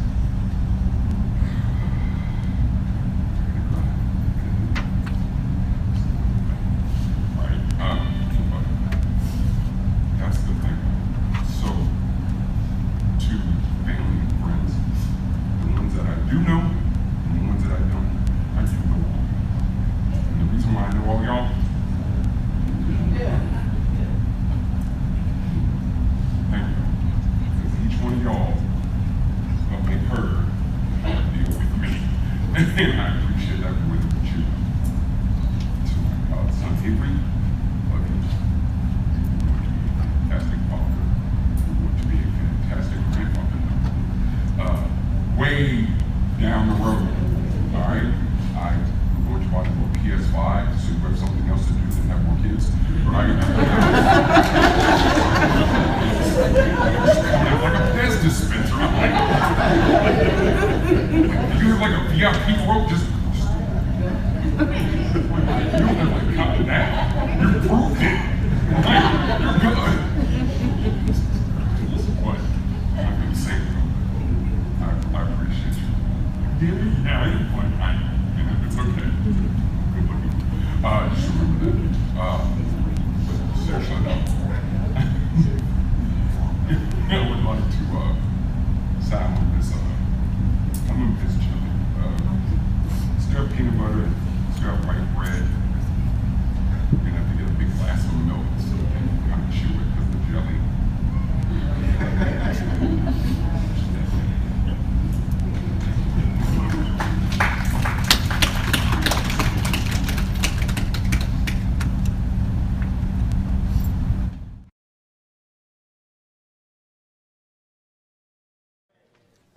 Right? But that's the thing. So, to family and friends, the ones that I do know and the ones that I don't, I do know all. And the reason why I know all y'all, thank you. Because each one of y'all helped make her deal with me. And I appreciate that with you. To my godson Avery, love you. Fantastic father. You're going to be a fantastic grandfather. Way down the road, all right? I'm going to buy a little PS5 so you have something else to do than have more kids, right? Just coming out like a Pez dispenser. I'm like, you have like a VIP rope, just you don't have like cut it down. You proved it. Right? You're good. What? I'm gonna say it. I appreciate you. Really? Yeah, I didn't point. It's okay. Good looking. Just remember that. But seriously, no. I would like to sign with this. I'm gonna miss chili. Still have peanut butter, still have white bread. You're gonna have to get a big glass of milk so you can kind of chew it because the jelly.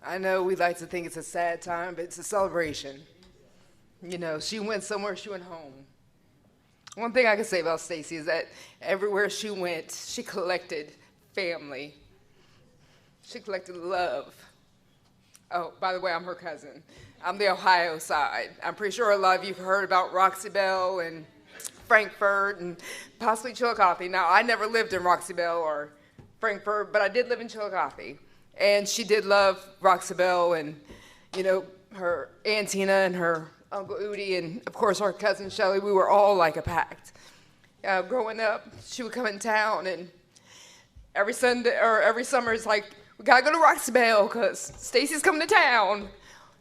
I know we like to think it's a sad time, but it's a celebration. You know, she went somewhere, she went home. One thing I can say about Stecy is that everywhere she went, she collected family. She collected love. Oh, by the way, I'm her cousin. I'm the Ohio side. I'm pretty sure a lot of you have heard about Roxy Bell and Frankfurt and possibly Chillicothe. Now, I never lived in Roxy Bell or Frankfurt, but I did live in Chillicothe. And she did love Roxy Bell and, you know, her Aunt Tina and her Uncle Udi and, of course, our cousin Shelly. We were all like a pact. Growing up, she would come in town, and every Sunday or every summer, it's like, we gotta go to Roxy Bell because Stacy's coming to town.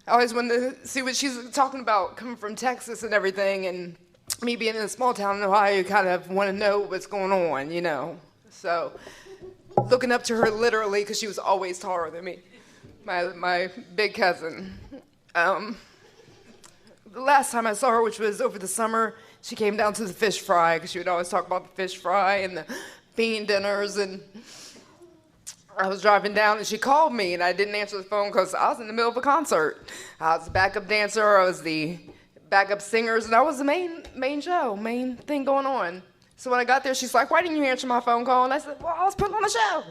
I always wanted to see what she's talking about, coming from Texas and everything, and me being in a small town in Ohio, you kind of want to know what's going on, you know. So, looking up to her literally because she was always taller than me, my big cousin. The last time I saw her, which was over the summer, she came down to the fish fry because she would always talk about the fish fry and the bean dinners. And I was driving down and she called me and I didn't answer the phone because I was in the middle of a concert. I was a backup dancer, I was the backup singers, and I was the main thing going on. So when I got there, she's like, why didn't you answer my phone call? And I said, well, I was putting on a show.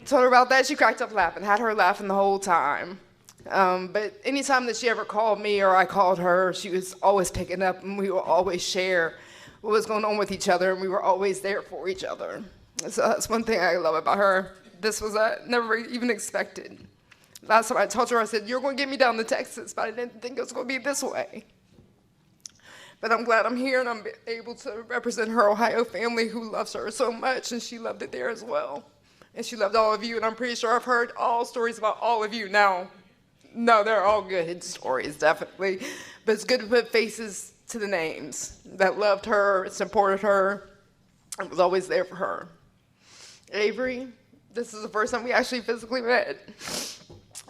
Told her about that. She cracked up laughing, had her laughing the whole time. But anytime that she ever called me or I called her, she was always picking up, and we would always share what was going on with each other, and we were always there for each other. So that's one thing I love about her. This was never even expected. Last time I told her, I said, you're going to get me down to Texas, but I didn't think it was going to be this way. But I'm glad I'm here and I'm able to represent her Ohio family who loves her so much, and she loved it there as well. And she loved all of you, and I'm pretty sure I've heard all stories about all of you now. No, they're all good stories, definitely. But it's good to put faces to the names that loved her, supported her, and was always there for her. Avery, this is the first time we actually physically met.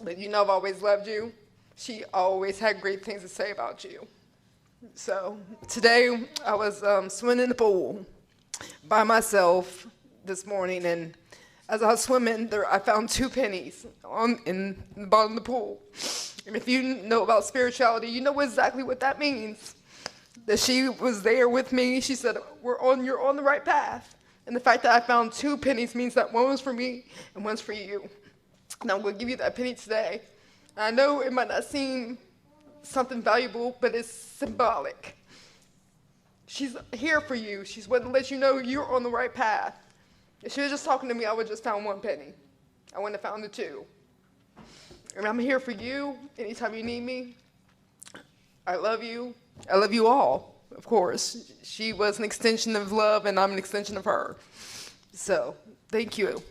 But you know I've always loved you. She always had great things to say about you. So today I was swimming in the pool by myself this morning, and as I was swimming, I found 2 pennies in the bottom of the pool. And if you know about spirituality, you know exactly what that means. That she was there with me. She said, you're on the right path. And the fact that I found 2 pennies means that one was for me and one's for you. And I'm going to give you that penny today. I know it might not seem something valuable, but it's symbolic. She's here for you. She's wanting to let you know you're on the right path. If she was just talking to me, I would have just found 1 penny. I wouldn't have found the 2. And I'm here for you anytime you need me. I love you. I love you all, of course. She was an extension of love, and I'm an extension of her. So, thank you.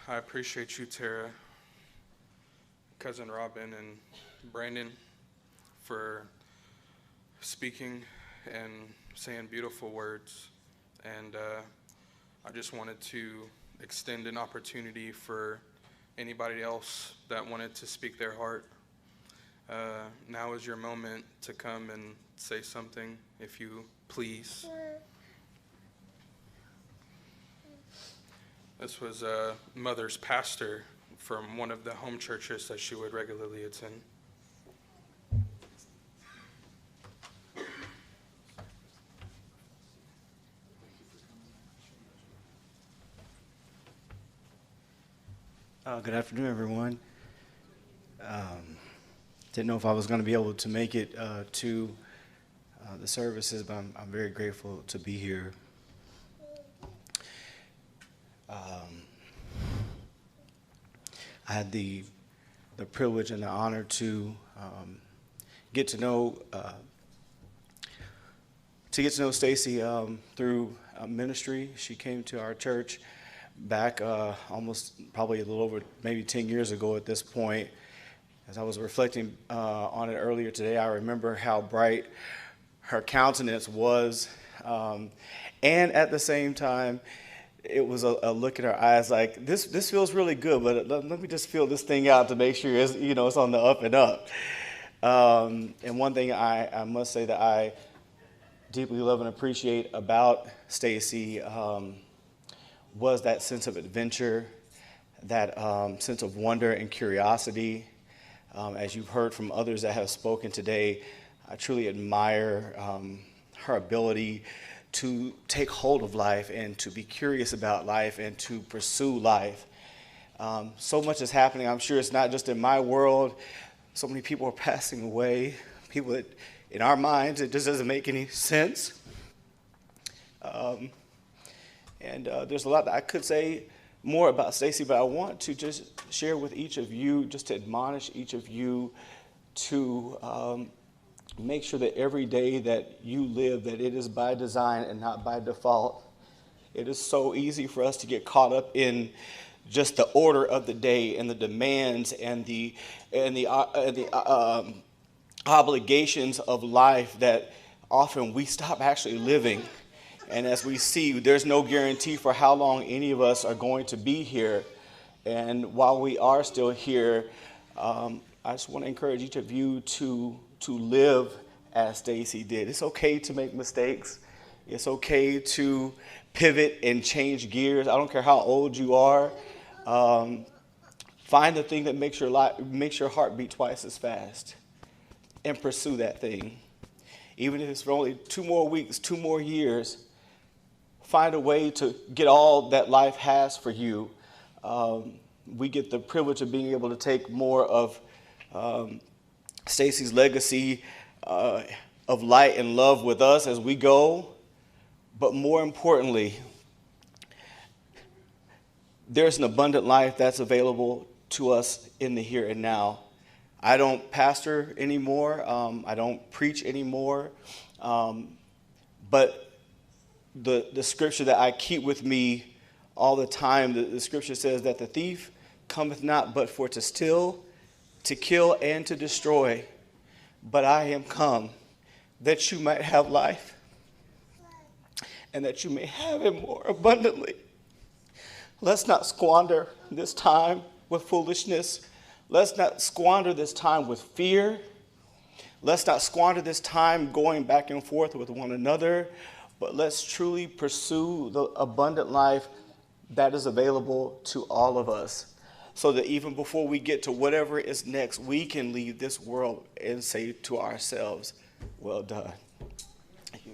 I appreciate you, Tara, Cousin Robin, and Brandon for speaking and saying beautiful words. And I just wanted to extend an opportunity for anybody else that wanted to speak their heart. Now is your moment to come and say something, if you please. This was Mother's pastor from one of the home churches that she would regularly attend. Good afternoon, everyone. Didn't know if I was going to be able to make it to the services, but I'm very grateful to be here. I had the privilege and the honor to get to know Stecy through ministry. She came to our church back probably a little over maybe 10 years ago at this point. As I was reflecting on it earlier today, I remember how bright her countenance was, and at the same time, it was a look in her eyes like, this feels really good, but let me just feel this thing out to make sure it's on the up and up. And one thing I must say that I deeply love and appreciate about Stecy was that sense of adventure, that sense of wonder and curiosity. As you've heard from others that have spoken today, I truly admire her ability to take hold of life and to be curious about life and to pursue life. So much is happening. I'm sure it's not just in my world. So many people are passing away, people that in our minds it just doesn't make any sense. And there's a lot that I could say more about Stecy, but I want to just share with each of you, just to admonish each of you to make sure that every day that you live, that it is by design and not by default. It is so easy for us to get caught up in just the order of the day and the demands and the obligations of life that often we stop actually living. And as we see, there's no guarantee for how long any of us are going to be here. And while we are still here, I just want to encourage each of you to live as Stecy did. It's okay to make mistakes. It's okay to pivot and change gears. I don't care how old you are. Find the thing that makes your heart beat twice as fast and pursue that thing. Even if it's for only 2 more weeks, 2 more years, find a way to get all that life has for you. We get the privilege of being able to take more of Stecy's legacy of light and love with us as we go. But more importantly, there's an abundant life that's available to us in the here and now. I don't pastor anymore. I don't preach anymore. But the scripture that I keep with me all the time, the scripture says that the thief cometh not but for to steal, to kill, and to destroy. But I am come that you might have life and that you may have it more abundantly. Let's not squander this time with foolishness. Let's not squander this time with fear. Let's not squander this time going back and forth with one another, but let's truly pursue the abundant life that is available to all of us, so that even before we get to whatever is next, we can leave this world and say to ourselves, well done. Thank you.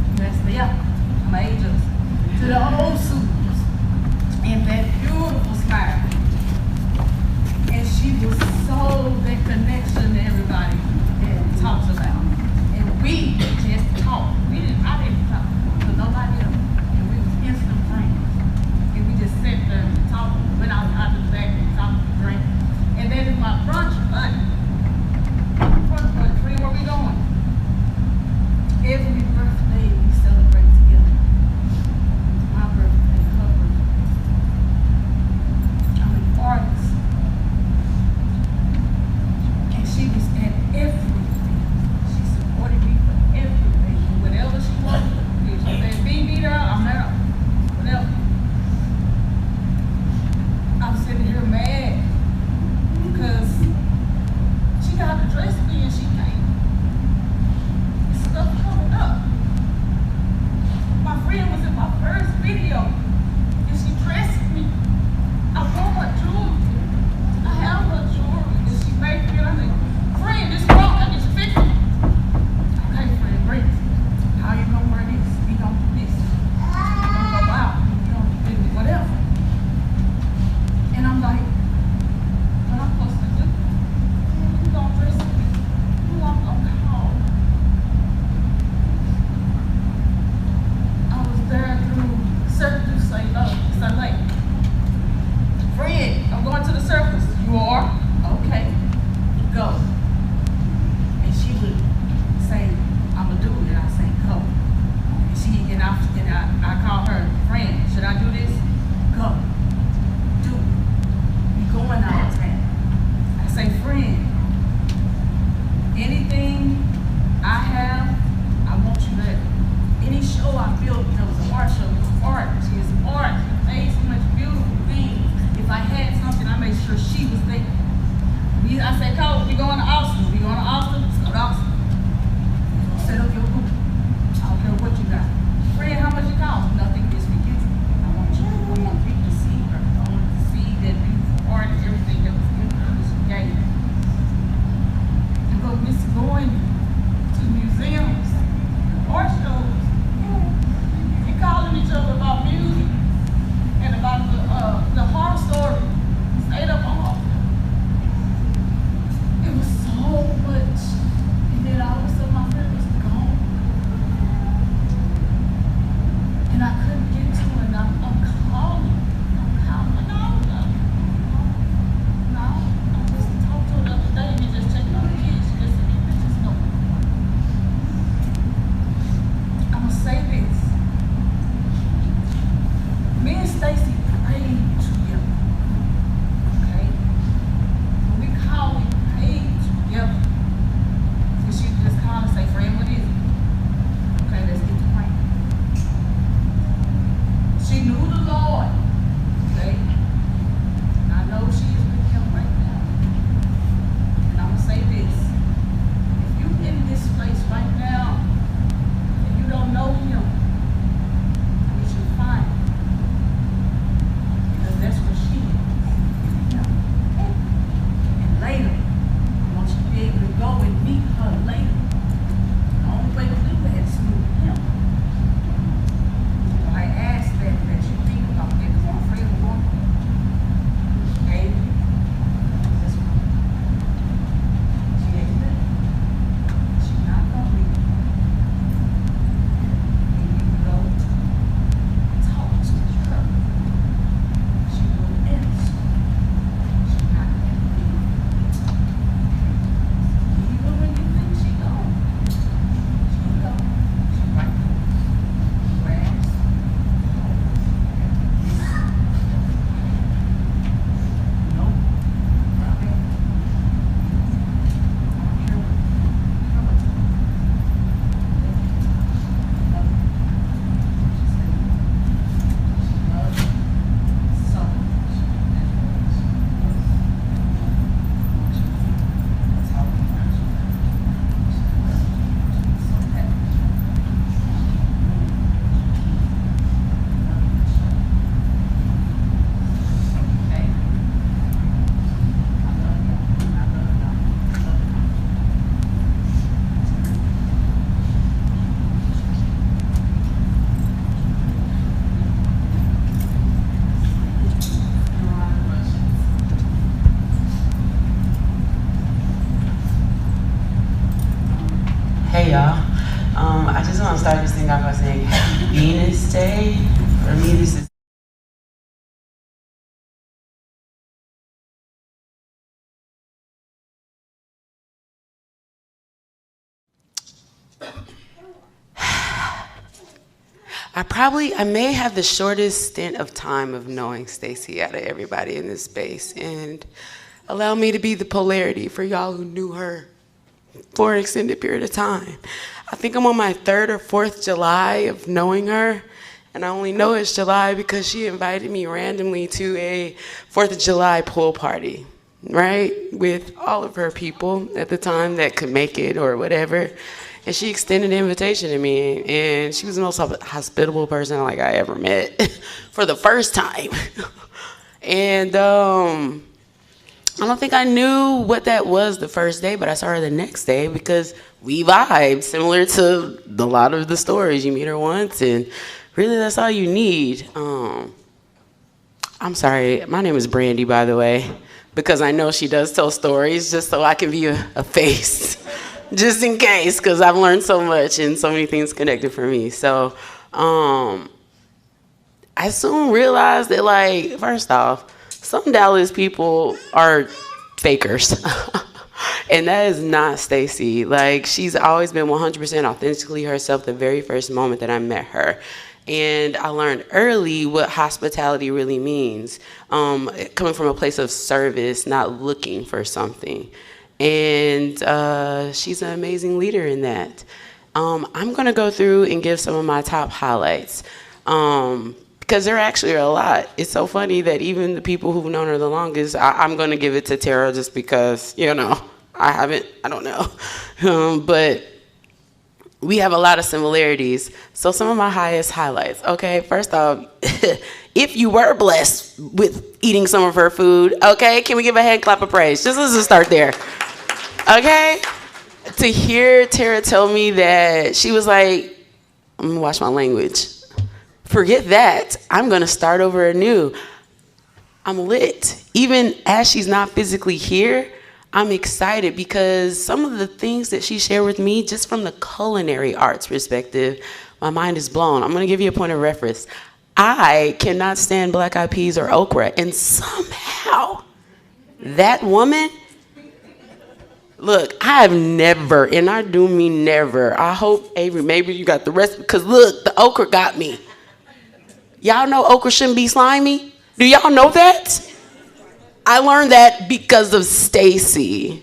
It was so much start this thing off by saying Happy Venus Day. For me, this is I may have the shortest stint of time of knowing Stecy out of everybody in this space, and allow me to be the polarity for y'all who knew her for an extended period of time. I think I'm on my 3rd or 4th July of knowing her, and I only know it's July because she invited me randomly to a 4th of July pool party, right? With all of her people at the time that could make it or whatever. And she extended an invitation to me, and she was the most hospitable person I ever met for the first time. And I don't think I knew what that was the first day, but I saw her the next day because we vibed, similar to a lot of the stories. You meet her once, and really that's all you need. I'm sorry, my name is Brandy, by the way, because I know she does tell stories just so I can be a face. Just in case, because I've learned so much and so many things connected for me. So I soon realized that, first off, some Dallas people are fakers. And that is not Stecy. She's always been 100% authentically herself the very first moment that I met her. And I learned early what hospitality really means, coming from a place of service, not looking for something. And she's an amazing leader in that. I'm going to go through and give some of my top highlights because there actually are a lot. It's so funny that even the people who've known her the longest, I'm going to give it to Tara just because, I don't know. But we have a lot of similarities. So some of my highest highlights. Okay, first off, if you were blessed with eating some of her food, okay, can we give a hand clap of praise? Let's just start there. Okay? To hear Tara tell me that she was like, I'm gonna watch my language. Forget that. I'm gonna start over anew. I'm lit. Even as she's not physically here, I'm excited because some of the things that she shared with me, just from the culinary arts perspective, my mind is blown. I'm gonna give you a point of reference. I cannot stand black eyed peas or okra, and somehow that woman, look, I have never, and I do mean never, I hope, Avery, maybe you got the rest, because look, the okra got me. Y'all know okra shouldn't be slimy? Do y'all know that? I learned that because of Stecy.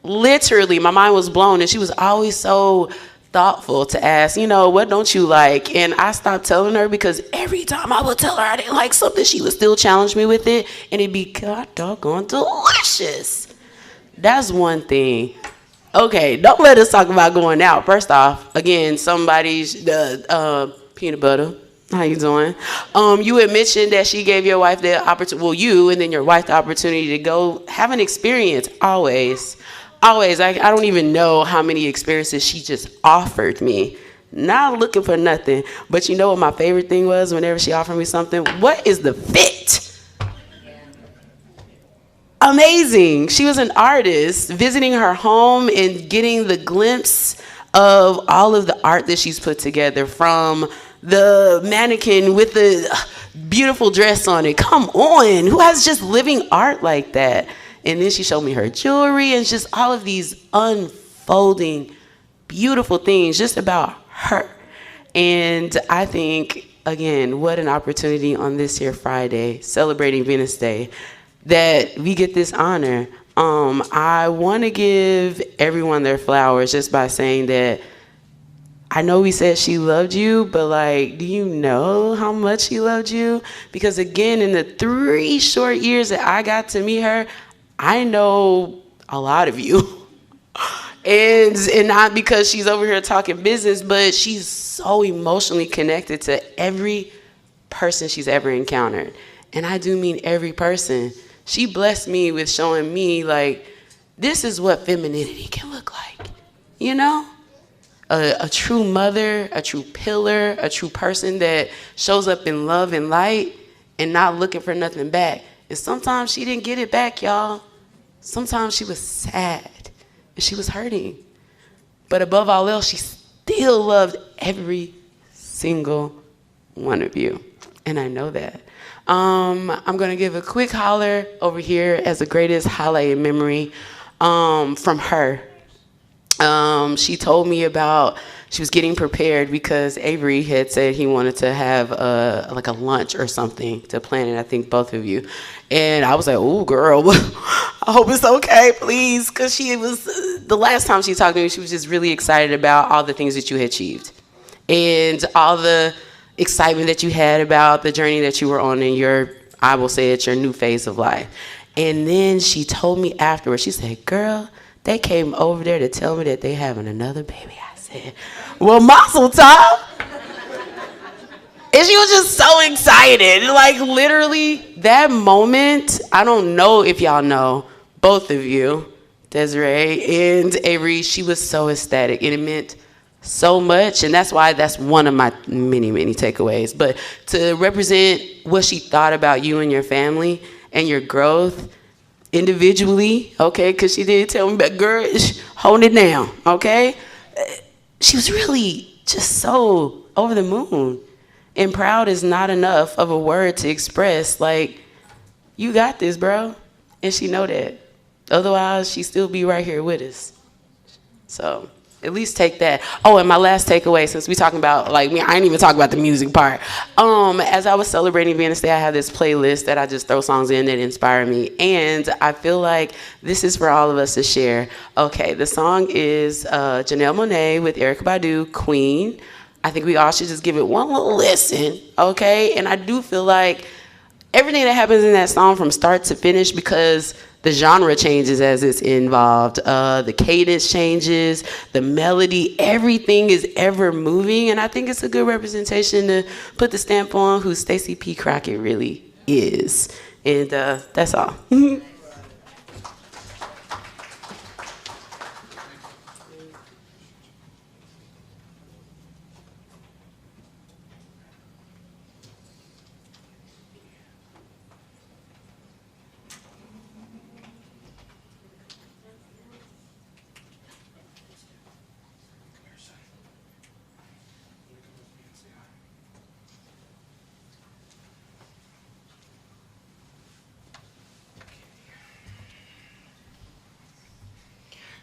Literally, my mind was blown, and she was always so thoughtful to ask, what don't you like? And I stopped telling her because every time I would tell her I didn't like something, she would still challenge me with it, and it'd be god doggone delicious. That's one thing. Okay, don't let us talk about going out. First off, again, somebody's peanut butter. How you doing? You had mentioned that she gave your wife the opportunity, you and then your wife the opportunity to go have an experience. Always. I don't even know how many experiences she just offered me. Not looking for nothing. But you know what my favorite thing was whenever she offered me something? What is the fit? Amazing. She was an artist, visiting her home and getting the glimpse of all of the art that she's put together, from the mannequin with the beautiful dress on it. Come on, who has just living art like that? And then she showed me her jewelry and just all of these unfolding, beautiful things just about her. And I think, again, what an opportunity on this here Friday, celebrating Venus Day, that we get this honor. I want to give everyone their flowers just by saying that I know we said she loved you, but do you know how much she loved you? Because again, in the 3 short years that I got to meet her, I know a lot of you. And not because she's over here talking business, but she's so emotionally connected to every person she's ever encountered. And I do mean every person. She blessed me with showing me, this is what femininity can look like. A true mother, a true pillar, a true person that shows up in love and light and not looking for nothing back. And sometimes she didn't get it back, y'all. Sometimes she was sad and she was hurting. But above all else, she still loved every single one of you, and I know that. I'm gonna give a quick holler over here as the greatest highlight in memory from her. She told me about, she was getting prepared because Avery had said he wanted to have like a lunch or something to plan it, I think both of you. And I was like, oh girl, I hope it's okay, please. Cause she was, the last time she talked to me, she was just really excited about all the things that you had achieved. And all the excitement that you had about the journey that you were on in your, I will say it's your new phase of life. And then she told me afterwards, she said, girl, they came over there to tell me that they having another baby. I said, well, mazel tov. And she was just so excited. Like literally that moment, I don't know if y'all know, both of you, Desiree and Avery, she was so ecstatic. And it meant so much. And that's why that's one of my many, many takeaways. But to represent what she thought about you and your family and your growth individually, okay, because she did tell me, but girl, hold it down, okay? She was really just so over the moon. And proud is not enough of a word to express, like, you got this, bro. And she know that. Otherwise, she still be right here with us. So at least take that. Oh, and my last takeaway, since we talking about, like, I ain't even talking about the music part. As I was celebrating Venus Day, I have this playlist that I just throw songs in that inspire me. And I feel like this is for all of us to share. Okay, the song is Janelle Monáe with Erykah Badu, Queen. I think we all should just give it one little listen, okay? And I do feel like everything that happens in that song from start to finish, because the genre changes as it's involved. The cadence changes, the melody, everything is ever moving. And I think it's a good representation to put the stamp on who Stecy P. Crockett really is. And that's all.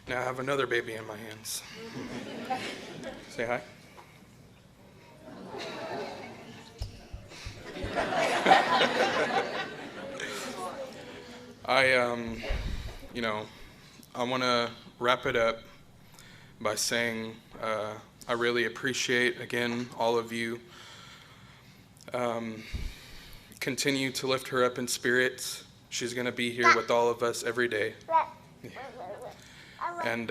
Now I have another baby in my hands. Say hi. I want to wrap it up by saying I really appreciate, again, all of you. Continue to lift her up in spirits. She's going to be here with all of us every day. And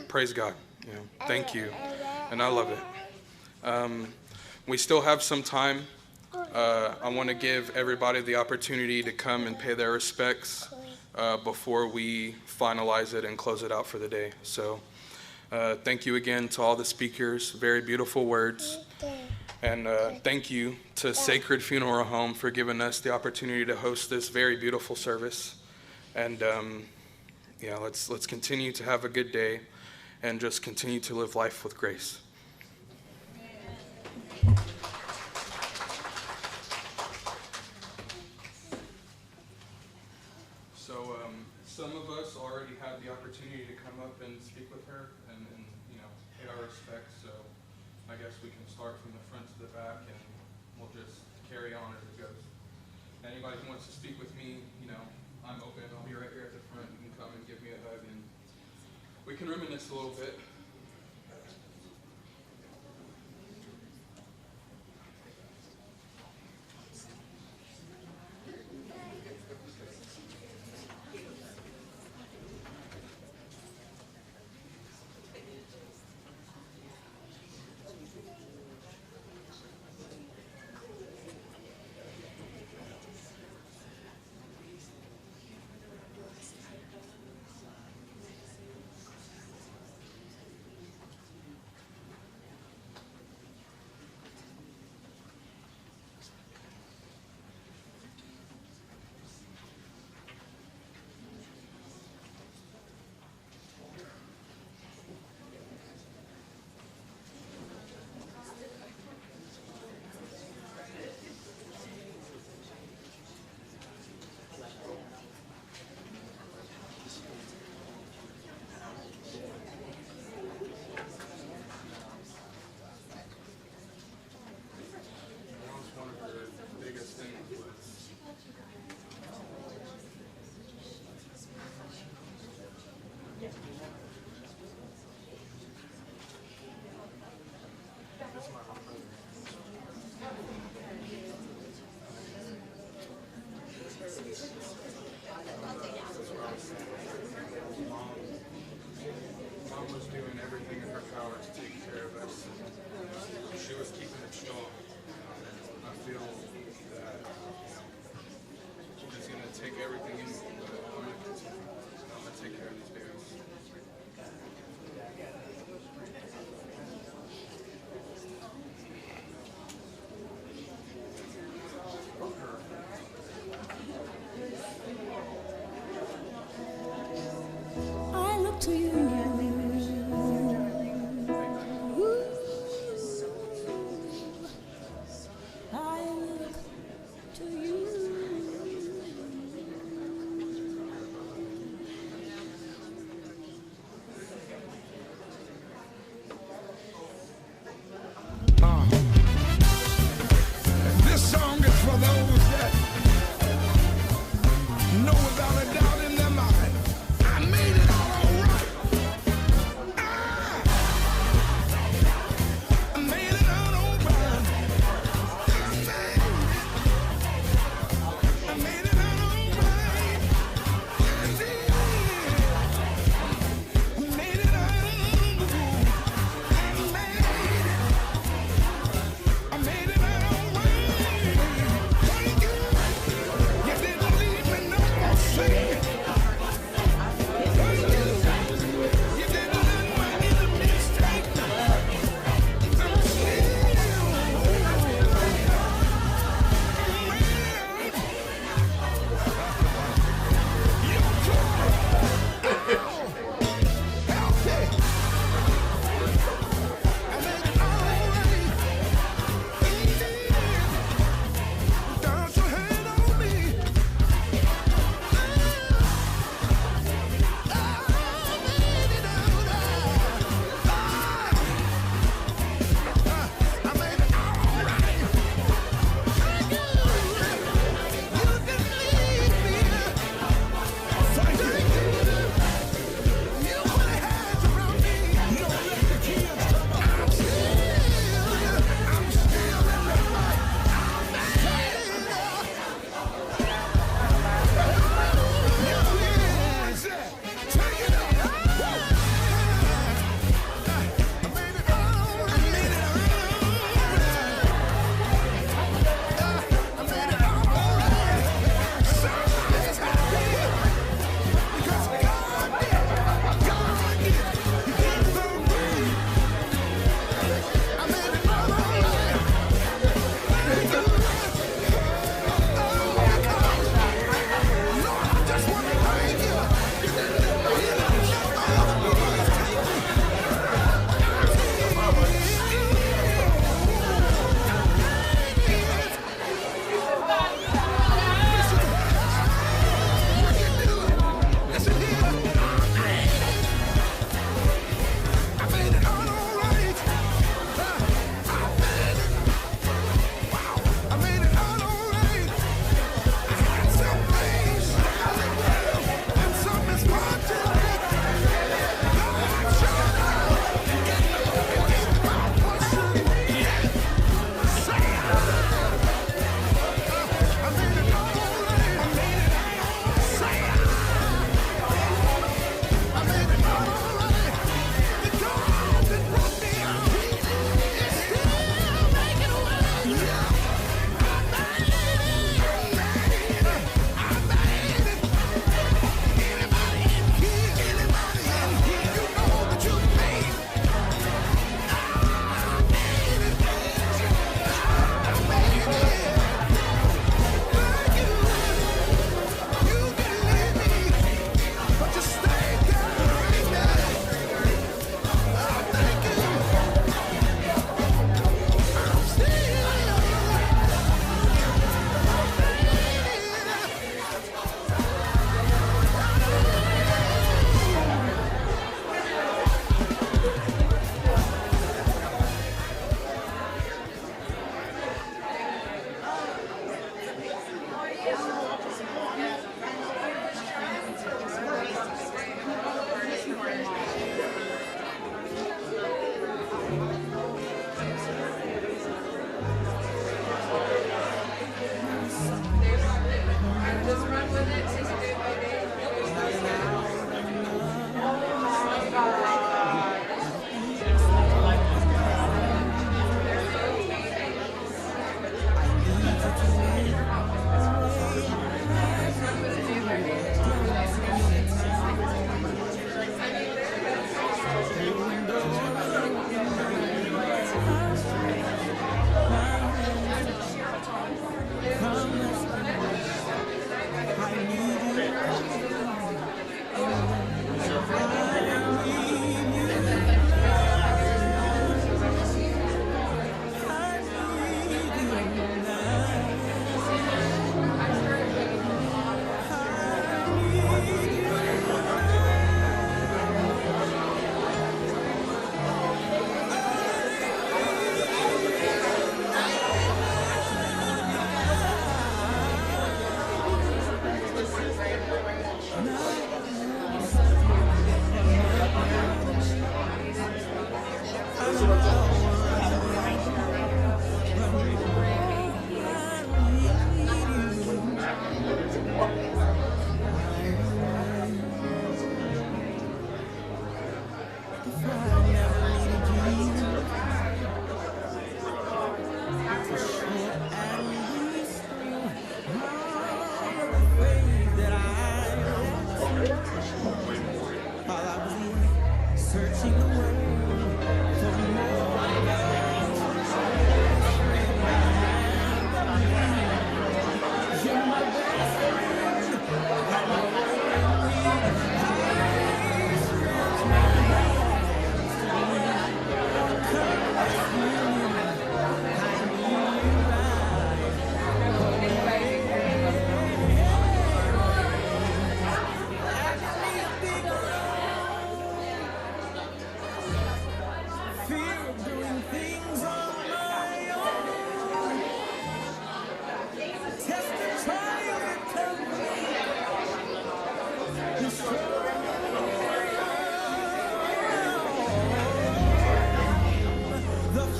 praise God. Thank you. And I love it. We still have some time. I want to give everybody the opportunity to come and pay their respects before we finalize it and close it out for the day. So thank you again to all the speakers. Very beautiful words. And thank you to Sacred Funeral Home for giving us the opportunity to host this very beautiful service. And let's continue to have a good day and just continue to live life with grace. So some of us already had the opportunity to come up and speak with her and pay our respects. So I guess we can start from the front to the back and we'll just carry on as it goes. Anybody who wants to speak with me, I'm open. I'll be right here at the front. You can come and give me a hug and we can reminisce a little bit. Mom was doing everything in her power to take care of us. She was keeping it strong. I feel that she's going to take everything in me, but I'm going to continue. I'm going to take care of these babies. I look to you. Ooh, I look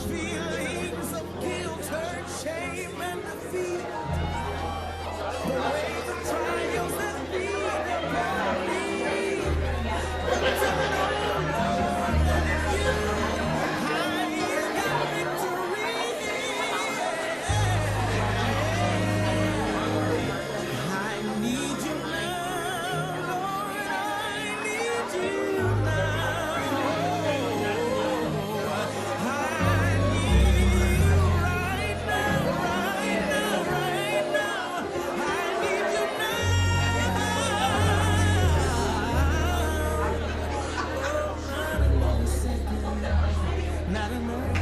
feelings of guilt, hurt, shame, and defeat. The waves of trials that beat upon me. But to know, Lord, that in you I've got victory. I need you now, Lord, I need you now. I need you right now, right now, right now. I need you now. Not another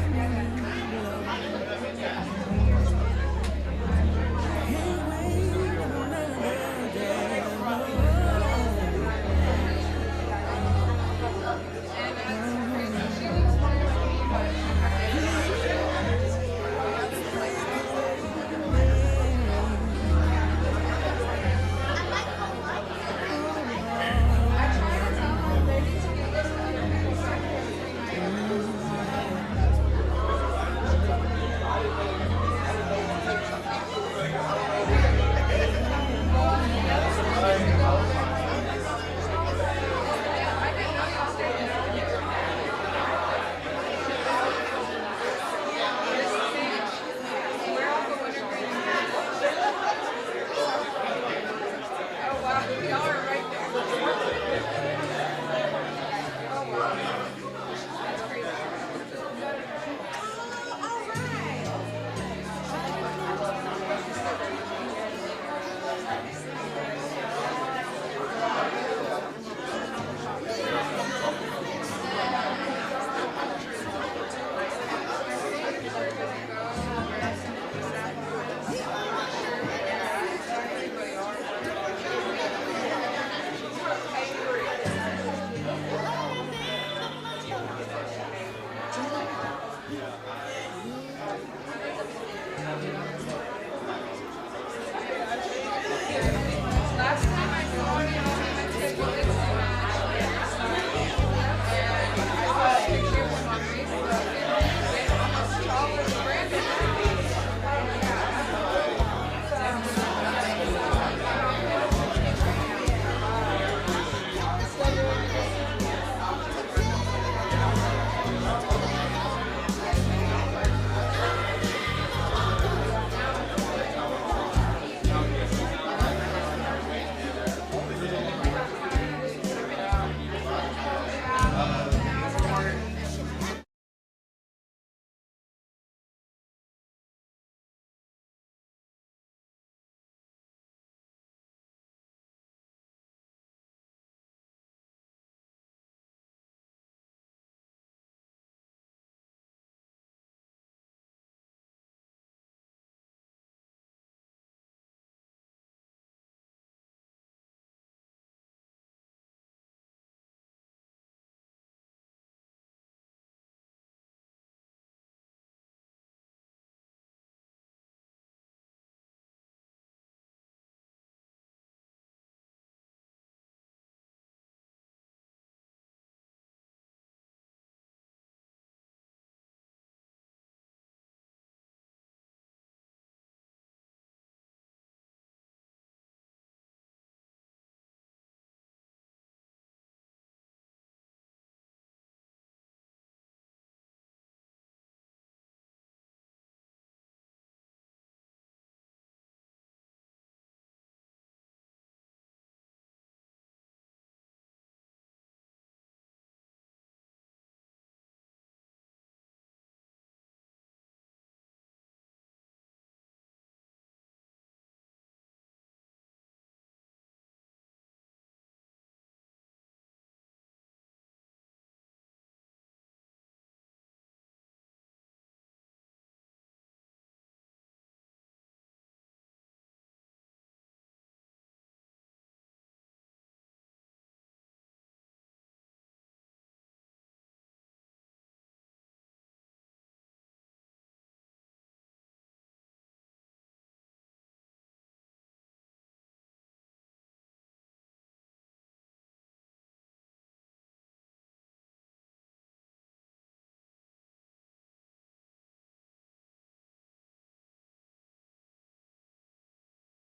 last time I saw you.